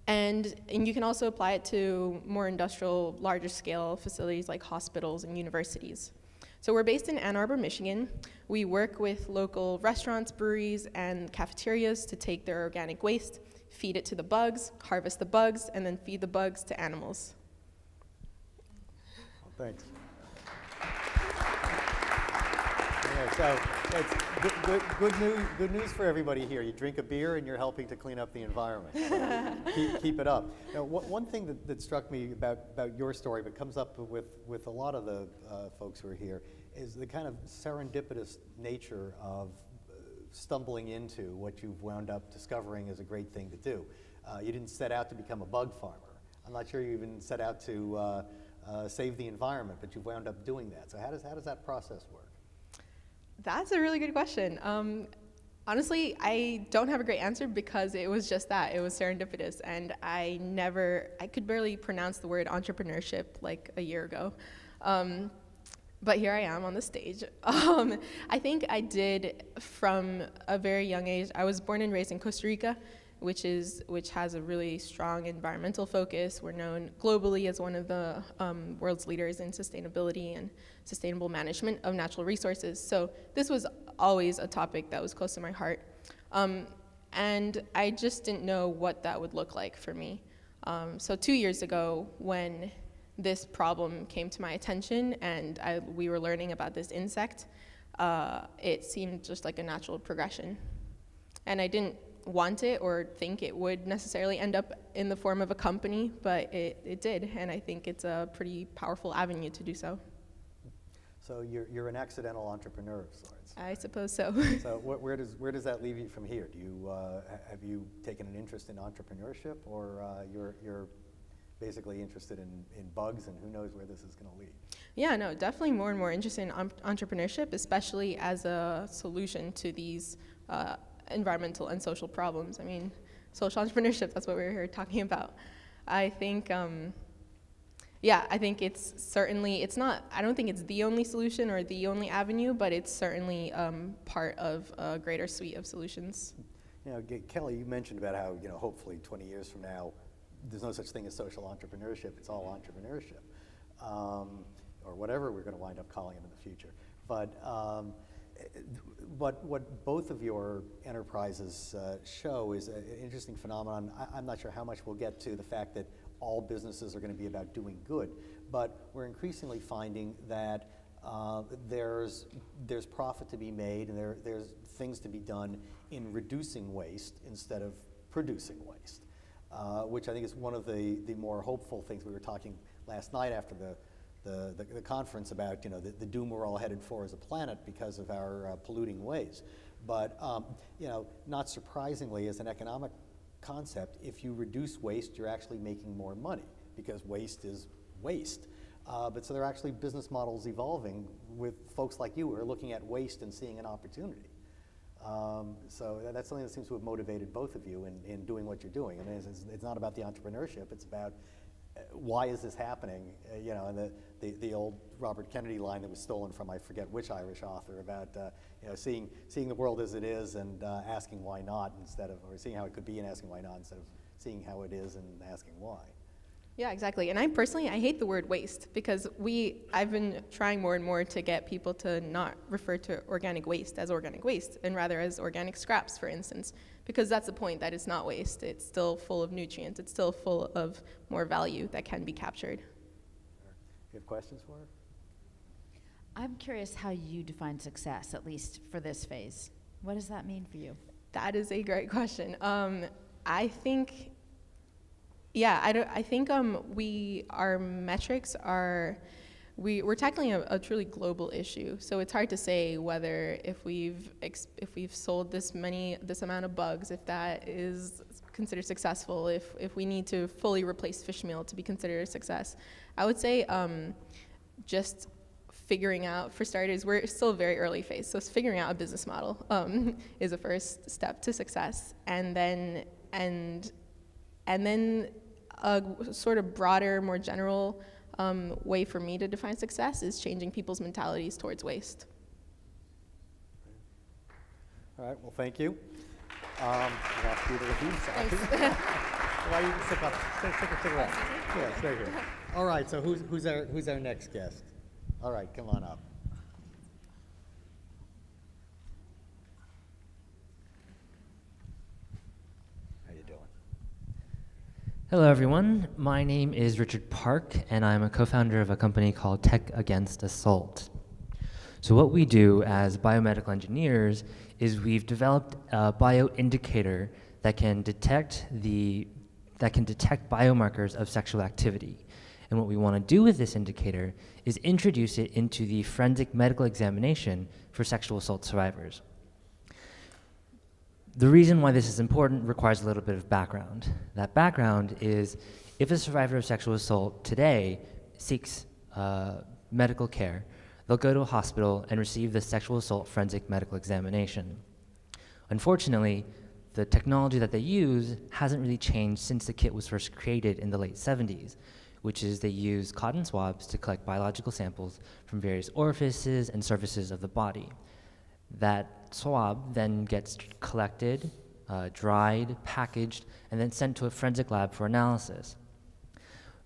And you can also apply it to more industrial, larger scale facilities like hospitals and universities. So we're based in Ann Arbor, Michigan. We work with local restaurants, breweries, and cafeterias to take their organic waste, feed it to the bugs, harvest the bugs, and then feed the bugs to animals. Well, thanks. Yeah, so it's good news for everybody here. You drink a beer and you're helping to clean up the environment. So keep it up. Now, one thing that struck me about your story, but comes up with a lot of the folks who are here, is the kind of serendipitous nature of stumbling into what you've wound up discovering is a great thing to do. You didn't set out to become a bug farmer. I'm not sure you even set out to save the environment, but you've wound up doing that. So how does that process work? That's a really good question. Honestly, I don't have a great answer because it was just that. It was serendipitous, and I could barely pronounce the word entrepreneurship like a year ago. But here I am on the stage. I think I did from a very young age. I was born and raised in Costa Rica, which has a really strong environmental focus. We're known globally as one of the world's leaders in sustainability and sustainable management of natural resources. So this was always a topic that was close to my heart. And I just didn't know what that would look like for me. So 2 years ago, when this problem came to my attention and we were learning about this insect, it seemed just like a natural progression. And I didn't want it or think it would necessarily end up in the form of a company, but it did, and I think it's a pretty powerful avenue to do so. So you're an accidental entrepreneur of sorts. I suppose so. So where does that leave you from here? Do you have you taken an interest in entrepreneurship, or you're basically interested in bugs, and who knows where this is going to lead? Yeah, no, definitely more and more interested in entrepreneurship, especially as a solution to these environmental and social problems. I mean, social entrepreneurship, that's what we're here talking about. I think, I think it's certainly, I don't think it's the only solution or the only avenue, but it's certainly part of a greater suite of solutions. You know, Kelly, you mentioned about how, you know, hopefully 20 years from now, there's no such thing as social entrepreneurship. It's all entrepreneurship, or whatever we're going to wind up calling it in the future. But what both of your enterprises show is an interesting phenomenon. I'm not sure how much we'll get to the fact that all businesses are going to be about doing good, but we're increasingly finding that there's profit to be made, and there's things to be done in reducing waste instead of producing waste, which I think is one of the more hopeful things. We were talking last night after the conference about, you know, the doom we're all headed for as a planet because of our polluting ways. But you know, not surprisingly, as an economic concept, if you reduce waste, you're actually making more money because waste is waste. But so there are actually business models evolving with folks like you who are looking at waste and seeing an opportunity. So that's something that seems to have motivated both of you in doing what you're doing. I mean, it's not about the entrepreneurship, it's about why is this happening? You know, and the old Robert Kennedy line that was stolen from I forget which Irish author about you know, seeing the world as it is and asking why not instead of, or seeing how it could be and asking why not instead of seeing how it is and asking why. Yeah, exactly. And I hate the word waste because I've been trying more and more to get people to not refer to organic waste as organic waste and rather as organic scraps, for instance, because that's the point, that it's not waste. It's still full of nutrients. It's still full of more value that can be captured. You have questions for her? I'm curious how you define success, at least for this phase. What does that mean for you? That is a great question. I think, yeah, I think our metrics are, we're tackling a truly global issue. So it's hard to say whether if we've sold this amount of bugs, if that is considered successful, if we need to fully replace fish meal to be considered a success. I would say just figuring out, for starters, we're still a very early phase, so figuring out a business model is a first step to success, and then a sort of broader, more general way for me to define success is changing people's mentalities towards waste. All right, well, thank you. I'll ask you to leave. Why you sit up? Stick around. Yeah, stay here. All right, so who's our next guest? All right, come on up. How you doing? Hello, everyone. My name is Richard Park, and I'm a co-founder of a company called Tech Against Assault. So what we do as biomedical engineers is we've developed a bioindicator that can detect biomarkers of sexual activity. And what we want to do with this indicator is introduce it into the forensic medical examination for sexual assault survivors. The reason why this is important requires a little bit of background. That background is if a survivor of sexual assault today seeks medical care, they'll go to a hospital and receive the sexual assault forensic medical examination. Unfortunately, the technology that they use hasn't really changed since the kit was first created in the late 70s, which is they use cotton swabs to collect biological samples from various orifices and surfaces of the body. That swab then gets collected, dried, packaged, and then sent to a forensic lab for analysis.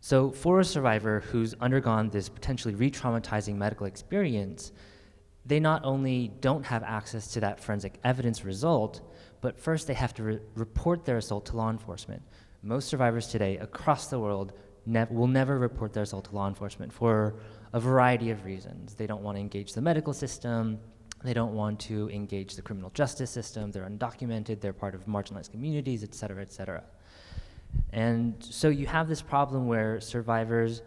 So for a survivor who's undergone this potentially re-traumatizing medical experience, they not only don't have access to that forensic evidence result, but first they have to report their assault to law enforcement. Most survivors today across the world will never report their assault to law enforcement for a variety of reasons. They don't want to engage the medical system, they don't want to engage the criminal justice system, they're undocumented, they're part of marginalized communities, et cetera, et cetera. And so you have this problem where survivors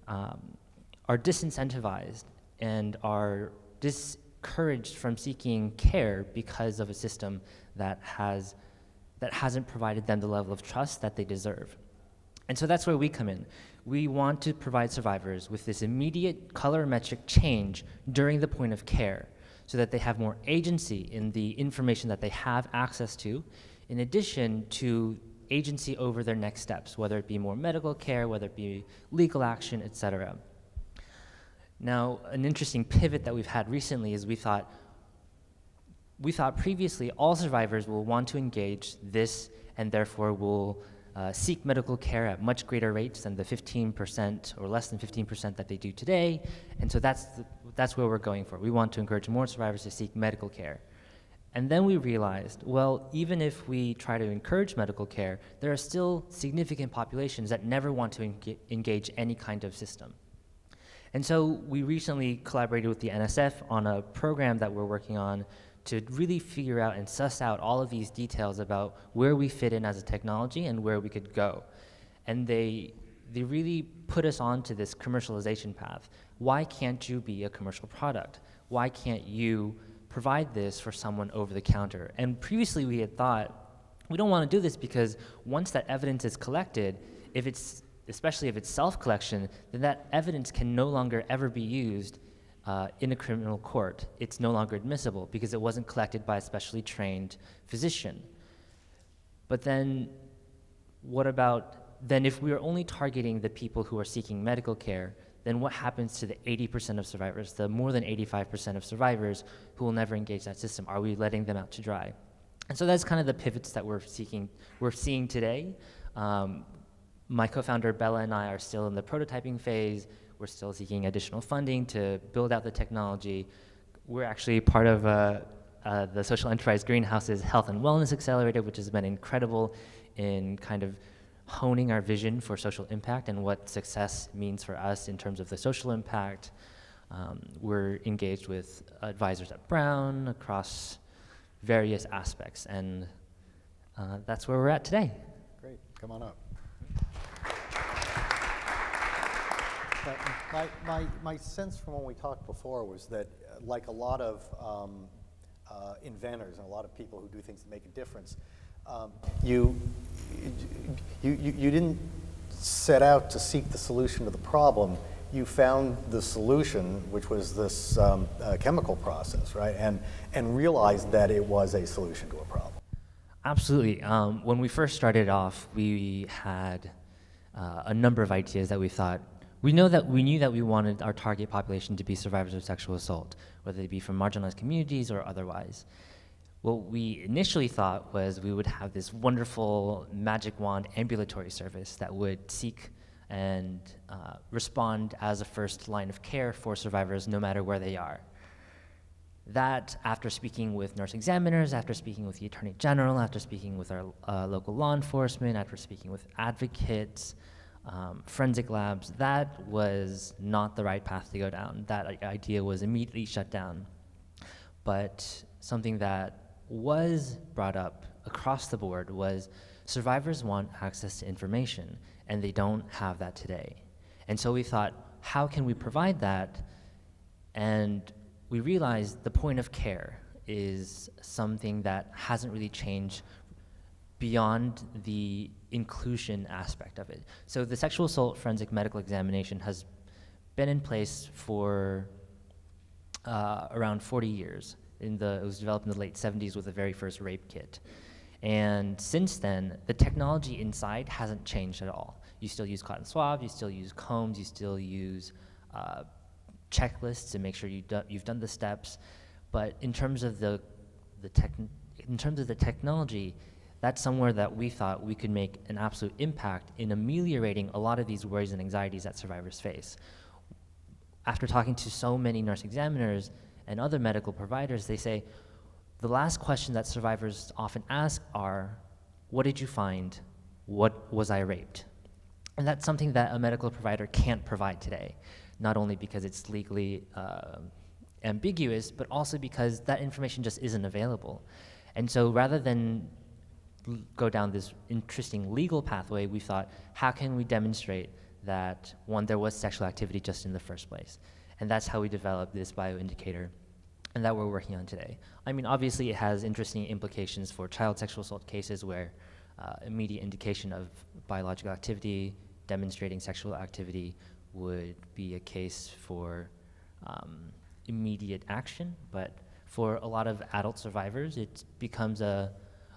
are disincentivized and are discouraged from seeking care because of a system that hasn't provided them the level of trust that they deserve. And so that's where we come in. We want to provide survivors with this immediate colorimetric change during the point of care so that they have more agency in the information that they have access to, in addition to agency over their next steps, whether it be more medical care, whether it be legal action, et cetera. Now, an interesting pivot that we've had recently is we thought, we thought previously all survivors will want to engage this and therefore will seek medical care at much greater rates than the 15% or less than 15% that they do today. And so that's where we're going for. We want to encourage more survivors to seek medical care. And then we realized, well, even if we try to encourage medical care, there are still significant populations that never want to engage any kind of system. And so we recently collaborated with the NSF on a program that we're working on to really figure out and suss out all of these details about where we fit in as a technology and where we could go. And they really put us onto this commercialization path. Why can't you be a commercial product? Why can't you provide this for someone over the counter? And previously we had thought, we don't want to do this because once that evidence is collected, especially if it's self-collection, then that evidence can no longer ever be used in a criminal court. It's no longer admissible because it wasn't collected by a specially trained physician. But then what about, then if we are only targeting the people who are seeking medical care, then what happens to the 80% of survivors, the more than 85% of survivors who will never engage that system? Are we letting them out to dry? And so that's kind of the pivots that we're seeing today. My co-founder Bella and I are still in the prototyping phase. We're still seeking additional funding to build out the technology. We're actually part of the Social Enterprise Greenhouse's Health and Wellness Accelerator, which has been incredible in kind of honing our vision for social impact and what success means for us in terms of the social impact. We're engaged with advisors at Brown across various aspects, and that's where we're at today. Great, come on up. My sense from when we talked before was that, like a lot of inventors and a lot of people who do things that make a difference, you didn't set out to seek the solution to the problem. You found the solution, which was this chemical process, right? And realized that it was a solution to a problem. Absolutely. When we first started off, we had a number of ideas that we thought. We knew that we wanted our target population to be survivors of sexual assault, whether they be from marginalized communities or otherwise. What we initially thought was we would have this wonderful magic wand ambulatory service that would seek and respond as a first line of care for survivors no matter where they are. That, after speaking with nurse examiners, after speaking with the Attorney General, after speaking with our local law enforcement, after speaking with advocates, forensic labs, that was not the right path to go down. That idea was immediately shut down. But something that was brought up across the board was survivors want access to information, and they don't have that today. And so we thought, how can we provide that? And we realized the point of care is something that hasn't really changed beyond the inclusion aspect of it. So the sexual assault forensic medical examination has been in place for around 40 years. It was developed in the late 70s with the very first rape kit. And since then, the technology inside hasn't changed at all. You still use cotton swabs, you still use combs, you still use checklists to make sure you've done the steps. But in terms of the technology, that's somewhere that we thought we could make an absolute impact in ameliorating a lot of these worries and anxieties that survivors face. After talking to so many nurse examiners and other medical providers, they say the last question that survivors often ask are, what did you find? What was I raped? And that's something that a medical provider can't provide today, not only because it's legally ambiguous, but also because that information just isn't available. And so rather than go down this interesting legal pathway, we thought, how can we demonstrate that, one, there was sexual activity just in the first place? And that's how we developed this bioindicator, and that we're working on today. I mean, obviously it has interesting implications for child sexual assault cases where immediate indication of biological activity, demonstrating sexual activity would be a case for immediate action, but for a lot of adult survivors, it becomes a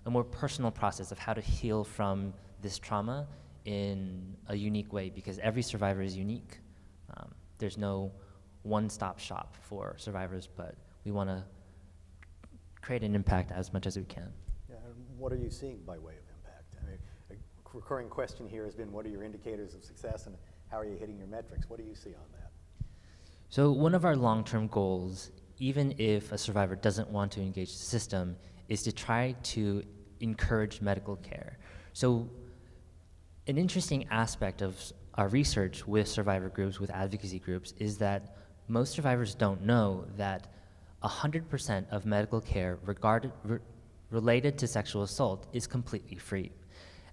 more personal process of how to heal from this trauma in a unique way, because every survivor is unique. There's no one-stop shop for survivors, but we want to create an impact as much as we can. Yeah, and what are you seeing by way of impact? I mean, a recurring question here has been, what are your indicators of success and how are you hitting your metrics? What do you see on that? So one of our long-term goals, even if a survivor doesn't want to engage the system, is to try to encourage medical care. So an interesting aspect of our research with survivor groups, with advocacy groups, is that most survivors don't know that 100% of medical care related to sexual assault is completely free.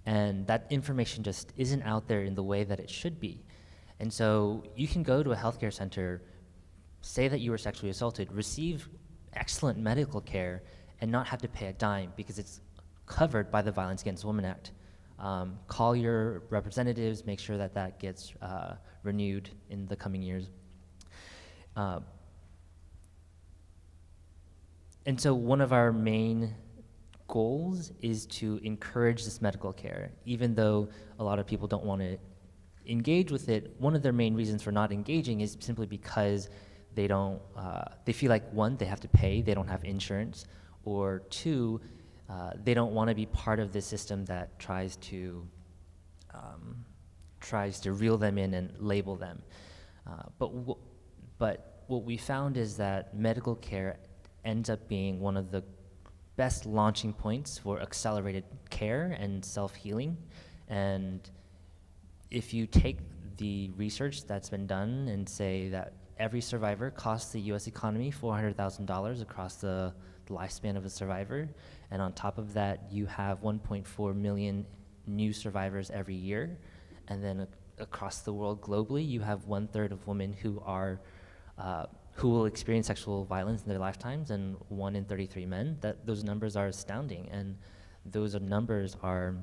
And that information just isn't out there in the way that it should be. And so you can go to a healthcare center, say that you were sexually assaulted, receive excellent medical care, and not have to pay a dime because it's covered by the Violence Against Women Act. Call your representatives, make sure that that gets renewed in the coming years. And so one of our main goals is to encourage this medical care. Even though a lot of people don't want to engage with it, one of their main reasons for not engaging is simply because they don't, they feel like, one, they have to pay, they don't have insurance, or two, they don't want to be part of this system that tries to reel them in and label them. But what we found is that medical care ends up being one of the best launching points for accelerated care and self-healing. And if you take the research that's been done and say that every survivor costs the US economy $400,000 across the lifespan of a survivor, and on top of that you have 1.4 million new survivors every year, and then across the world globally you have 1/3 of women who are who will experience sexual violence in their lifetimes, and 1 in 33 men. Those numbers are astounding, and those numbers are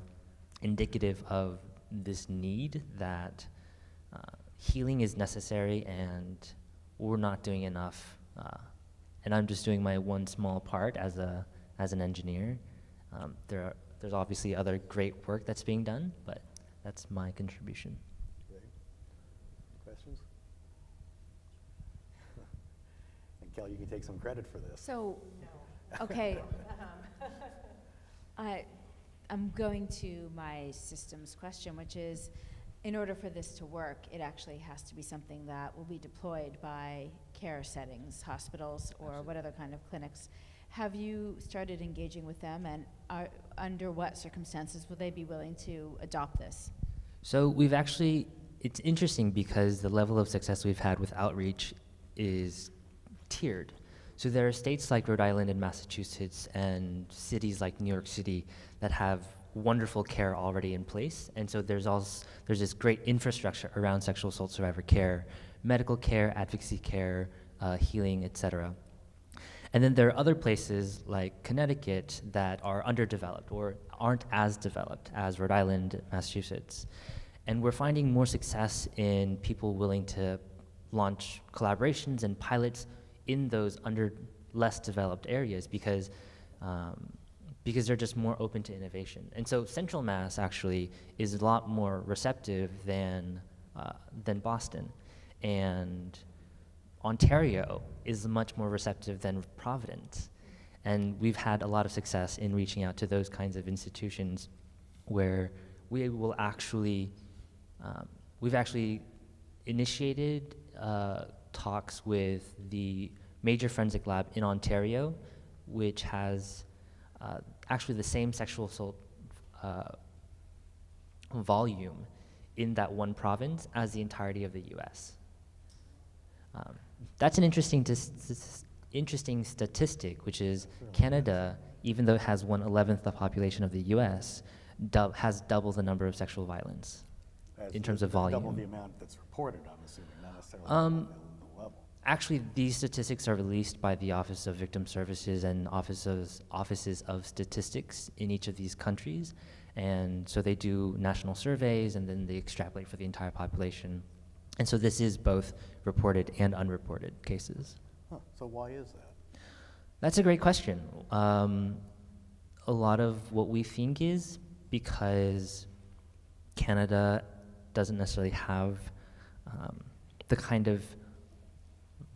indicative of this need that healing is necessary, and we're not doing enough. And I'm just doing my one small part as an engineer. There's obviously other great work that's being done, but that's my contribution. Great. Questions? And Kelly, you can take some credit for this. So, okay. I'm going to my systems question, which is, in order for this to work, it actually has to be something that will be deployed by care settings, hospitals, or what other kind of clinics. Have you started engaging with them, and under what circumstances will they be willing to adopt this? So we've actually, it's interesting because the level of success we've had with outreach is tiered. So there are states like Rhode Island and Massachusetts and cities like New York City that have wonderful care already in place, and so there's this great infrastructure around sexual assault survivor care, medical care, advocacy care, healing, etc. And then there are other places like Connecticut that are underdeveloped or aren't as developed as Rhode Island, Massachusetts. And we're finding more success in people willing to launch collaborations and pilots in those less developed areas because they're just more open to innovation. And so Central Mass actually is a lot more receptive than Boston. And Ontario is much more receptive than Providence. And we've had a lot of success in reaching out to those kinds of institutions where we will actually, we've actually initiated talks with the Major Forensic Lab in Ontario, which has actually the same sexual assault volume in that one province as the entirety of the US. That's an interesting statistic, which is Canada, even though it has 1/11 the population of the US, has double the number of sexual violence in terms of volume. Double the amount that's reported, I'm assuming, not necessarily the level. Actually, these statistics are released by the Office of Victim Services and offices of statistics in each of these countries. And so they do national surveys, and then they extrapolate for the entire population. And so this is both reported and unreported cases. Huh, so why is that? That's a great question. A lot of what we think is because Canada doesn't necessarily have the kind of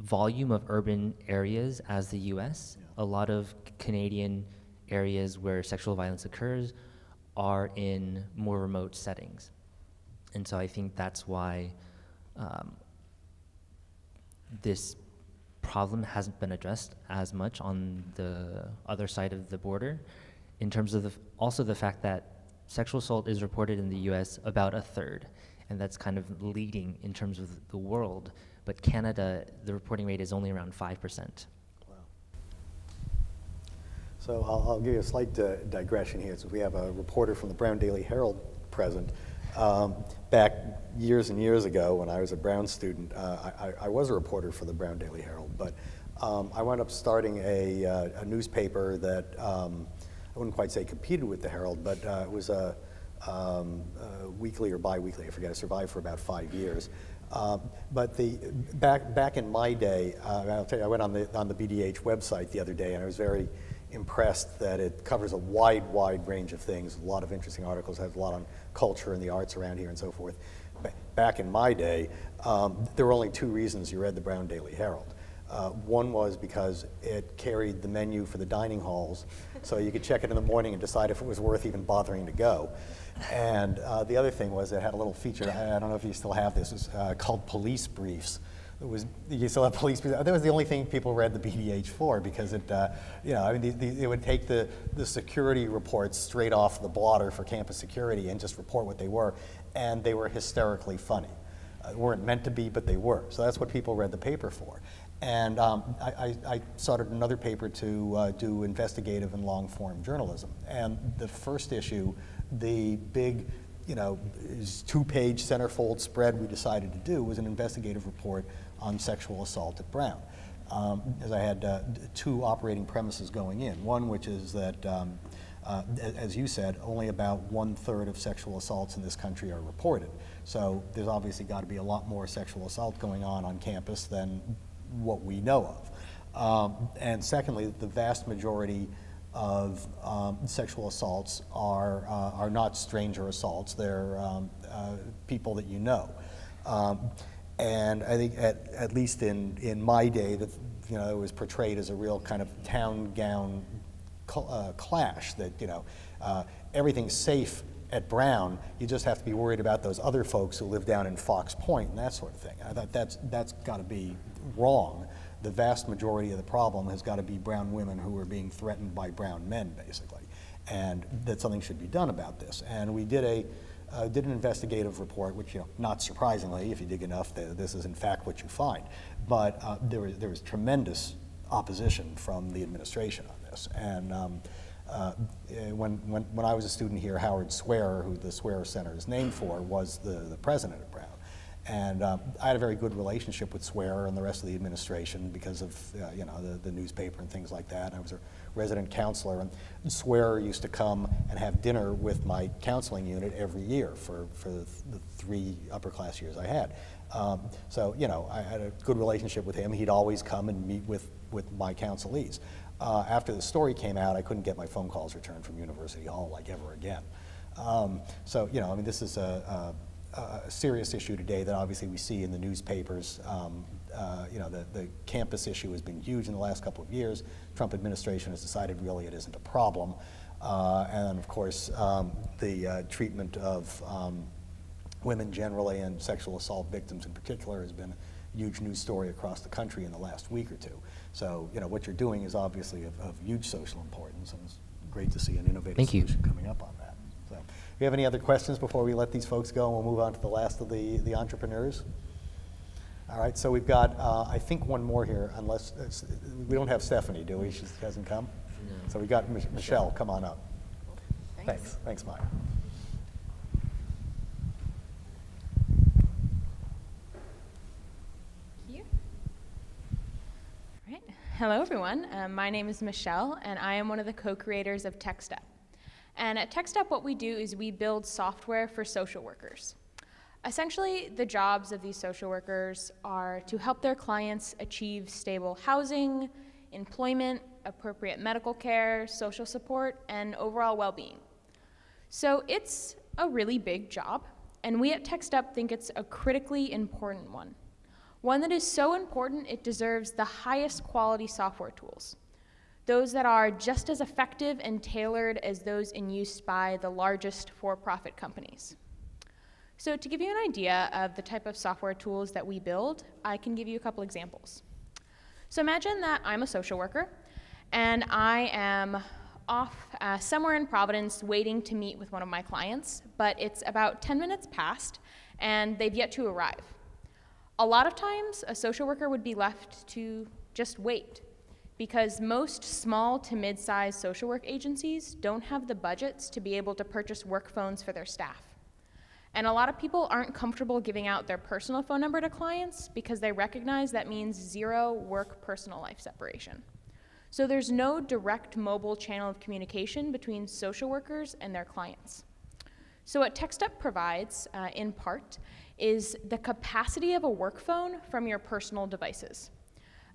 volume of urban areas as the US. A lot of Canadian areas where sexual violence occurs are in more remote settings. And so I think that's why this problem hasn't been addressed as much on the other side of the border, in terms of also the fact that sexual assault is reported in the US about a third, and that's kind of leading in terms of the world. But Canada, the reporting rate is only around 5%. Wow. So I'll give you a slight digression here. So we have a reporter from the Brown Daily Herald present. Back years and years ago, when I was a Brown student, I was a reporter for the Brown Daily Herald, but I wound up starting a newspaper that I wouldn't quite say competed with the Herald, but it was a weekly or bi-weekly, I forget. I survived for about 5 years. But back in my day, I'll tell you, I went on the BDH website the other day, and I was very impressed that it covers a wide range of things, a lot of interesting articles, has a lot on culture and the arts around here and so forth. Back in my day, there were only 2 reasons you read the Brown Daily Herald. One was because it carried the menu for the dining halls, so you could check it in the morning and decide if it was worth even bothering to go. And the other thing was it had a little feature, I don't know if you still have this, it was called Police Briefs. You still have police briefs. That was the only thing people read the BDH for, because it, I mean, it would take the security reports straight off the blotter for campus security and just report what they were, and they were hysterically funny. They weren't meant to be, but they were. So that's what people read the paper for. And I started another paper to do investigative and long-form journalism. And the first issue, the big, 2-page centerfold spread we decided to do was an investigative report on sexual assault at Brown. As I had 2 operating premises going in. One, which is that, as you said, only about 1/3 of sexual assaults in this country are reported. So there's obviously got to be a lot more sexual assault going on campus than what we know of. And secondly, the vast majority of sexual assaults are not stranger assaults. They're people that you know. And I think at least in my day, that it was portrayed as a real kind of town gown clash. That everything's safe at Brown. You just have to be worried about those other folks who live down in Fox Point and that sort of thing. I thought that's got to be wrong. The vast majority of the problem has got to be Brown women who are being threatened by Brown men, basically, and that something should be done about this. And we did an investigative report, which, not surprisingly, if you dig enough, this is in fact what you find. But there was tremendous opposition from the administration on this. And when I was a student here, Howard Swearer, who the Swearer Center is named for, was the president of Brown. And I had a very good relationship with Swearer and the rest of the administration because of the newspaper and things like that. I was a resident counselor, and Swearer used to come and have dinner with my counseling unit every year for the 3 upper class years I had. So I had a good relationship with him. He'd always come and meet with my counselees. After the story came out, I couldn't get my phone calls returned from University Hall like ever again. So I mean, this is a serious issue today that obviously we see in the newspapers. The campus issue has been huge in the last couple of years. Trump administration has decided really it isn't a problem. And of course, the treatment of women generally and sexual assault victims in particular has been a huge news story across the country in the last week or 2. So what you're doing is obviously of huge social importance, and it's great to see an innovative solution coming up on that. So, do you have any other questions before we let these folks go and we'll move on to the last of the entrepreneurs? All right, so we've got, I think, one more here, unless, we don't have Stephanie, do we? She hasn't come? No. So we got Michelle, come on up. Thanks. Thanks, Maya. Hello, everyone. My name is Michelle, and I am one of the co-creators of TechStep. And at TechStep, what we do is we build software for social workers. Essentially, the jobs of these social workers are to help their clients achieve stable housing, employment, appropriate medical care, social support, and overall well-being. So it's a really big job, and we at TechStep think it's a critically important one. One that is so important it deserves the highest quality software tools, those that are just as effective and tailored as those in use by the largest for-profit companies. So to give you an idea of the type of software tools that we build, I can give you a couple examples. So imagine that I'm a social worker, and I am off somewhere in Providence waiting to meet with one of my clients, but it's about 10 minutes past, and they've yet to arrive. A lot of times, a social worker would be left to just wait, because most small to mid-sized social work agencies don't have the budgets to be able to purchase work phones for their staff. And a lot of people aren't comfortable giving out their personal phone number to clients because they recognize that means zero work-personal life separation. So there's no direct mobile channel of communication between social workers and their clients. So what TextUp provides, in part, is the capacity of a work phone from your personal devices.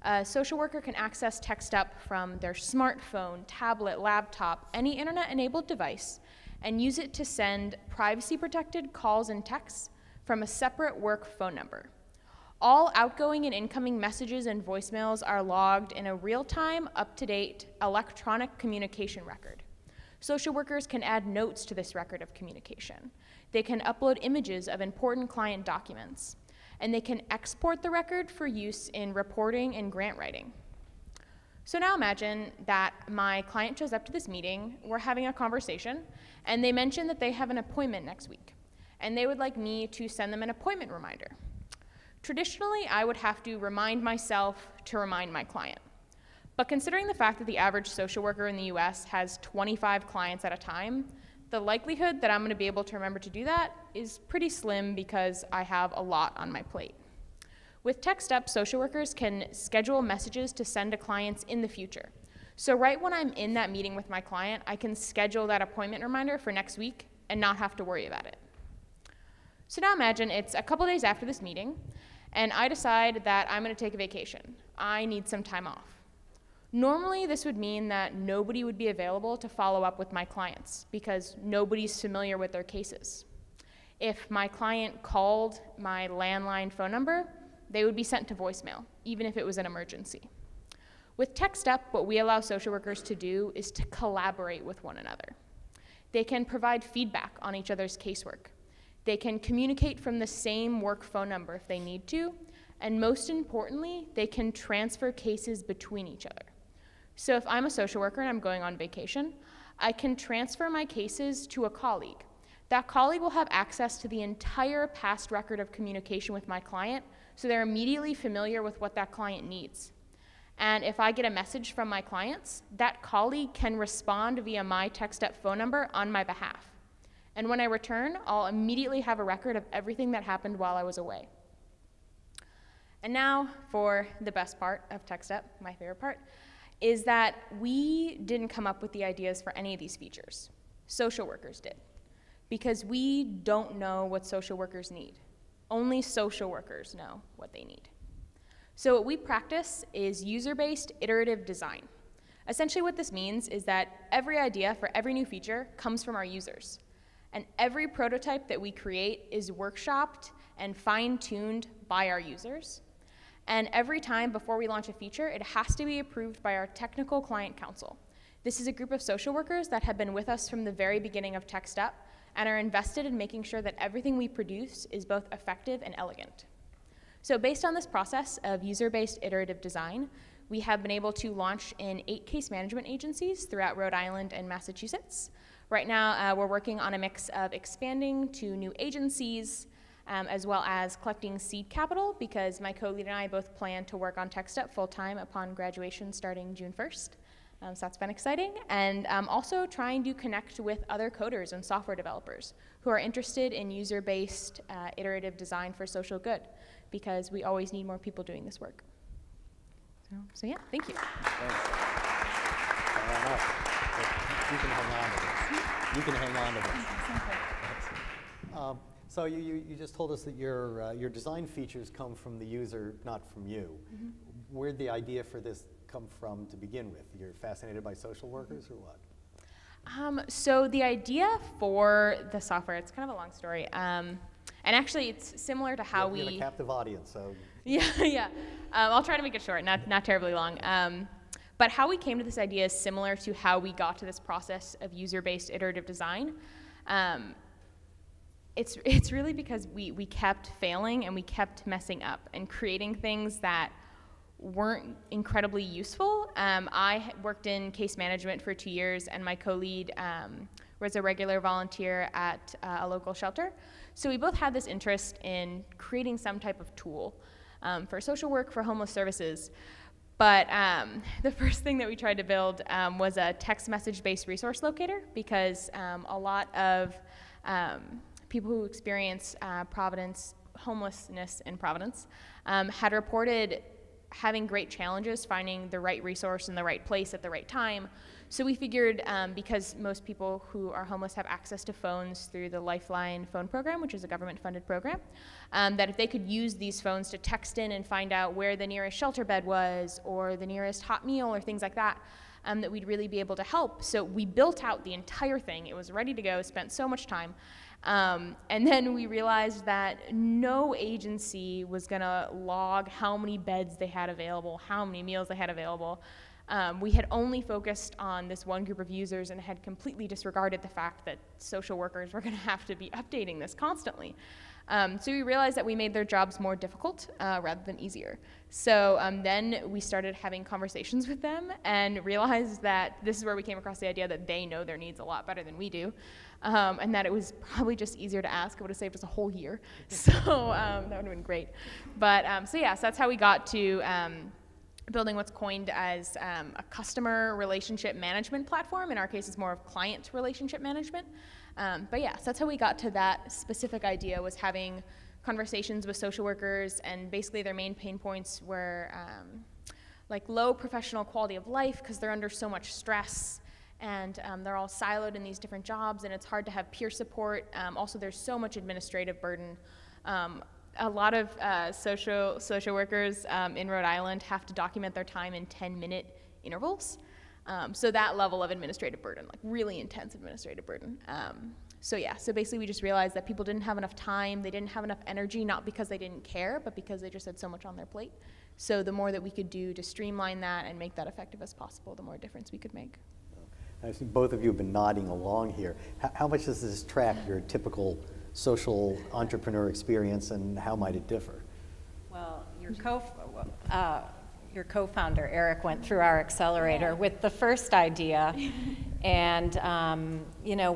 A social worker can access TextUp from their smartphone, tablet, laptop, any internet-enabled device, and use it to send privacy-protected calls and texts from a separate work phone number. All outgoing and incoming messages and voicemails are logged in a real-time, up-to-date electronic communication record. Social workers can add notes to this record of communication. They can upload images of important client documents, and they can export the record for use in reporting and grant writing. So now imagine that my client shows up to this meeting, we're having a conversation, and they mention that they have an appointment next week, and they would like me to send them an appointment reminder. Traditionally, I would have to remind myself to remind my client. But considering the fact that the average social worker in the US has 25 clients at a time, the likelihood that I'm going to be able to remember to do that is pretty slim because I have a lot on my plate. With TextUp, social workers can schedule messages to send to clients in the future. So right when I'm in that meeting with my client, I can schedule that appointment reminder for next week and not have to worry about it. So now imagine it's a couple days after this meeting, and I decide that I'm going to take a vacation. I need some time off. Normally, this would mean that nobody would be available to follow up with my clients because nobody's familiar with their cases. If my client called my landline phone number, they would be sent to voicemail, even if it was an emergency. With TextUp, what we allow social workers to do is to collaborate with one another. They can provide feedback on each other's casework. They can communicate from the same work phone number if they need to, and most importantly, they can transfer cases between each other. So if I'm a social worker and I'm going on vacation, I can transfer my cases to a colleague. That colleague will have access to the entire past record of communication with my client, so they're immediately familiar with what that client needs. And if I get a message from my clients, that colleague can respond via my TextUp phone number on my behalf. And when I return, I'll immediately have a record of everything that happened while I was away. And now for the best part of TextUp, my favorite part, is that we didn't come up with the ideas for any of these features. Social workers did. Because we don't know what social workers need. Only social workers know what they need. So what we practice is user-based iterative design. Essentially what this means is that every idea for every new feature comes from our users. And every prototype that we create is workshopped and fine-tuned by our users. And every time before we launch a feature, it has to be approved by our technical client council. This is a group of social workers that have been with us from the very beginning of TextUp and are invested in making sure that everything we produce is both effective and elegant. So based on this process of user-based iterative design, we have been able to launch in 8 case management agencies throughout Rhode Island and Massachusetts. Right now, we're working on a mix of expanding to new agencies, as well as collecting seed capital, because my co-lead and I both plan to work on TextUp full-time upon graduation starting June 1st. So that's been exciting. And also trying to connect with other coders and software developers who are interested in user-based iterative design for social good, because we always need more people doing this work. So yeah, thank you. Thanks. You can hang on to this. You can hang on to this. So you just told us that your design features come from the user, not from you. Mm-hmm. Where'd the idea for this come from to begin with? You're fascinated by social workers or what? So the idea for the software, it's kind of a long story. And actually it's similar to how we have a captive audience, so Yeah. I'll try to make it short, not terribly long. But how we came to this idea is similar to how we got to this process of user-based iterative design. It's really because we kept failing and we kept messing up and creating things that weren't incredibly useful. I worked in case management for 2 years, and my co-lead was a regular volunteer at a local shelter. So we both had this interest in creating some type of tool for social work, for homeless services. But the first thing that we tried to build was a text message-based resource locator, because a lot of people who experience homelessness in Providence had reported having great challenges finding the right resource in the right place at the right time. So we figured, because most people who are homeless have access to phones through the Lifeline phone program, which is a government-funded program, that if they could use these phones to text in and find out where the nearest shelter bed was or the nearest hot meal or things like that, that we'd really be able to help. So we built out the entire thing. It was ready to go, spent so much time. And then we realized that no agency was going to log how many beds they had available, how many meals they had available. We had only focused on this one group of users and had completely disregarded the fact that social workers were going to have to be updating this constantly. So we realized that we made their jobs more difficult rather than easier. So then we started having conversations with them and realized that this is where we came across the idea that they know their needs a lot better than we do, and that it was probably just easier to ask. It would have saved us a whole year. So that would have been great. But so that's how we got to building what's coined as a customer relationship management platform. In our case, it's more of client relationship management. But so that's how we got to that specific idea, was having conversations with social workers, and basically their main pain points were like low professional quality of life because they're under so much stress, and they're all siloed in these different jobs, and it's hard to have peer support. Also, there's so much administrative burden. A lot of social workers in Rhode Island have to document their time in 10-minute intervals. So that level of administrative burden, like really intense administrative burden. So basically we just realized that people didn't have enough time, they didn't have enough energy, not because they didn't care, but because they just had so much on their plate. So the more that we could do to streamline that and make that effective as possible, the more difference we could make. I see both of you have been nodding along here. How much does this track your typical social entrepreneur experience, and how might it differ? Well, your co-founder, Eric, went through our accelerator with the first idea. And,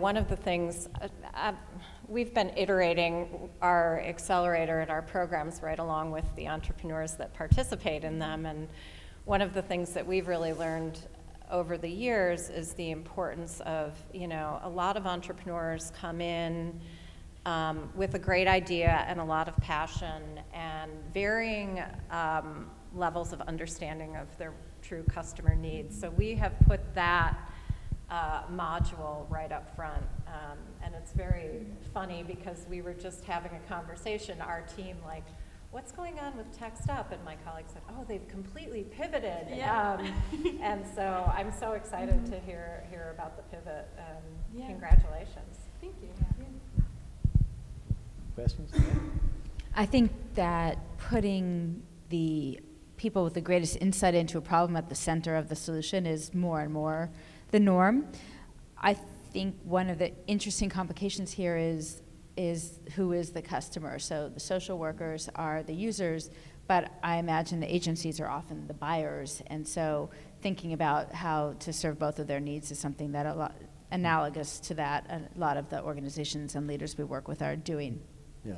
one of the things, we've been iterating our accelerator and our programs right along with the entrepreneurs that participate in them. And one of the things that we've really learned over the years is the importance of, a lot of entrepreneurs come in with a great idea and a lot of passion and varying levels of understanding of their true customer needs. So we have put that module right up front. And it's very funny because we were just having a conversation, our team, like, what's going on with Text Up? And my colleague said, oh, they've completely pivoted. Yeah. And so I'm so excited to hear about the pivot. Congratulations. Thank you. Questions? I think that putting the people with the greatest insight into a problem at the center of the solution is more and more the norm. I think one of the interesting complications here is who is the customer. So the social workers are the users, but I imagine the agencies are often the buyers. And so thinking about how to serve both of their needs is something that analogous to that a lot of the organizations and leaders we work with are doing. Yeah.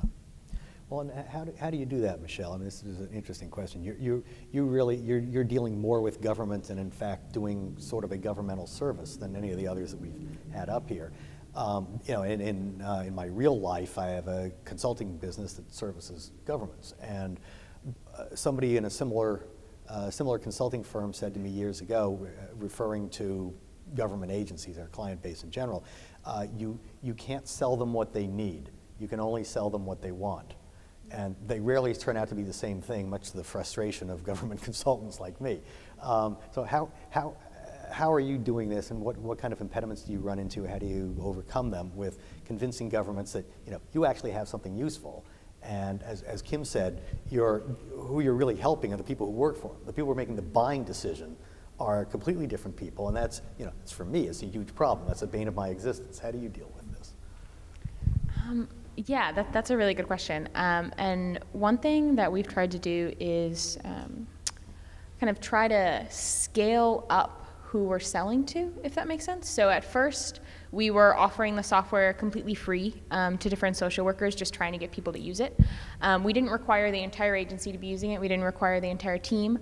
Well, and how do you do that, Michelle? I mean, this is an interesting question. You're dealing more with government and in fact doing sort of a governmental service than any of the others that we've had up here. In my real life, I have a consulting business that services governments, and somebody in a similar consulting firm said to me years ago, referring to government agencies, our client base in general, you can't sell them what they need. You can only sell them what they want. And they rarely turn out to be the same thing, much to the frustration of government consultants like me. So how are you doing this, and what kind of impediments do you run into? How do you overcome them with convincing governments that you actually have something useful, And as Kim said, who you're really helping are the people who work for them. The people who are making the buying decision are completely different people, and that's, it's, for me, it's a huge problem. That's the bane of my existence. How do you deal with this? Yeah, that's a really good question. And one thing that we've tried to do is kind of try to scale up who we're selling to, if that makes sense. So at first, we were offering the software completely free to different social workers, just trying to get people to use it. We didn't require the entire agency to be using it. We didn't require the entire team.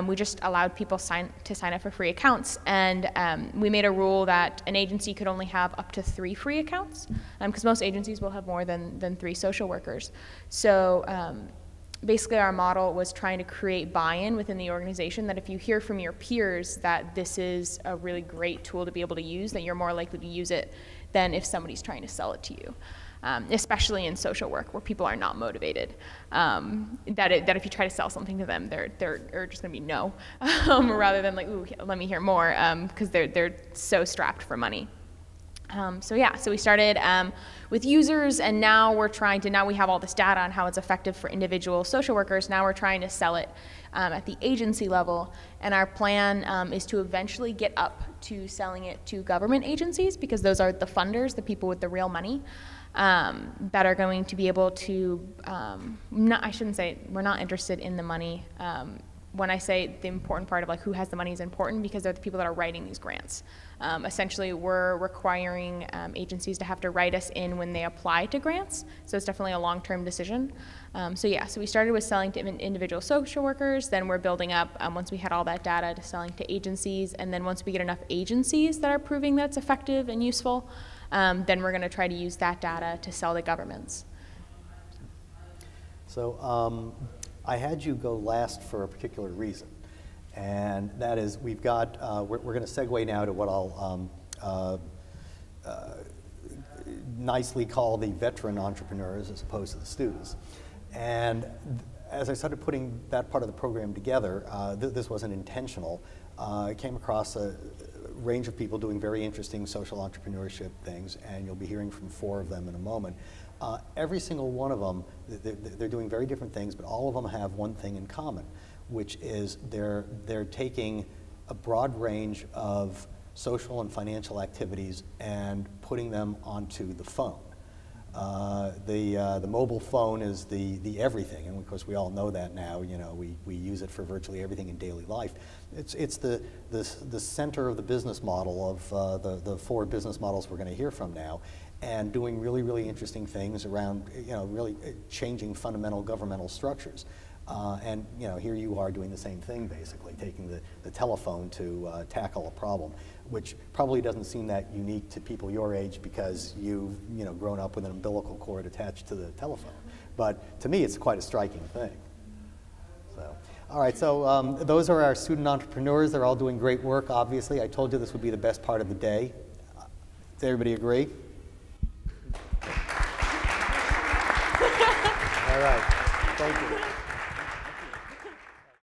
We just allowed people to sign up for free accounts. And we made a rule that an agency could only have up to 3 free accounts, because most agencies will have more than 3 social workers. So basically our model was trying to create buy-in within the organization, that if you hear from your peers that this is a really great tool to be able to use, that you're more likely to use it than if somebody's trying to sell it to you. Especially in social work where people are not motivated. That if you try to sell something to them, they're just gonna be no, rather than like, ooh, let me hear more, because they're so strapped for money. So we started with users, and now we have all this data on how it's effective for individual social workers. Now we're trying to sell it at the agency level, and our plan is to eventually get up to selling it to government agencies, because those are the funders, the people with the real money, that are going to be able to, I shouldn't say we're not interested in the money. When I say the important part of like who has the money is important, because they're the people that are writing these grants. Essentially, we're requiring agencies to have to write us in when they apply to grants, so it's definitely a long-term decision. So we started with selling to individual social workers, then we're building up, once we had all that data, to selling to agencies, and then once we get enough agencies that are proving that it's effective and useful, then we're going to try to use that data to sell to governments. So I had you go last for a particular reason, and that is we've got, we're going to segue now to what I'll nicely call the veteran entrepreneurs as opposed to the students. And as I started putting that part of the program together, this wasn't intentional. I came across a range of people doing very interesting social entrepreneurship things, and you'll be hearing from 4 of them in a moment. Every single one of them, they're doing very different things, but all of them have one thing in common, which is they're taking a broad range of social and financial activities and putting them onto the phone. The mobile phone is the everything, and of course we all know that now. We use it for virtually everything in daily life. It's the center of the business model of the 4 business models we're going to hear from now, and doing really, really interesting things around, really changing fundamental governmental structures. And here you are doing the same thing, basically, taking the telephone to tackle a problem, which probably doesn't seem that unique to people your age because you've grown up with an umbilical cord attached to the telephone. But to me, it's quite a striking thing. So, all right, so those are our student entrepreneurs. They're all doing great work, obviously. I told you this would be the best part of the day. Does everybody agree? All right, thank you.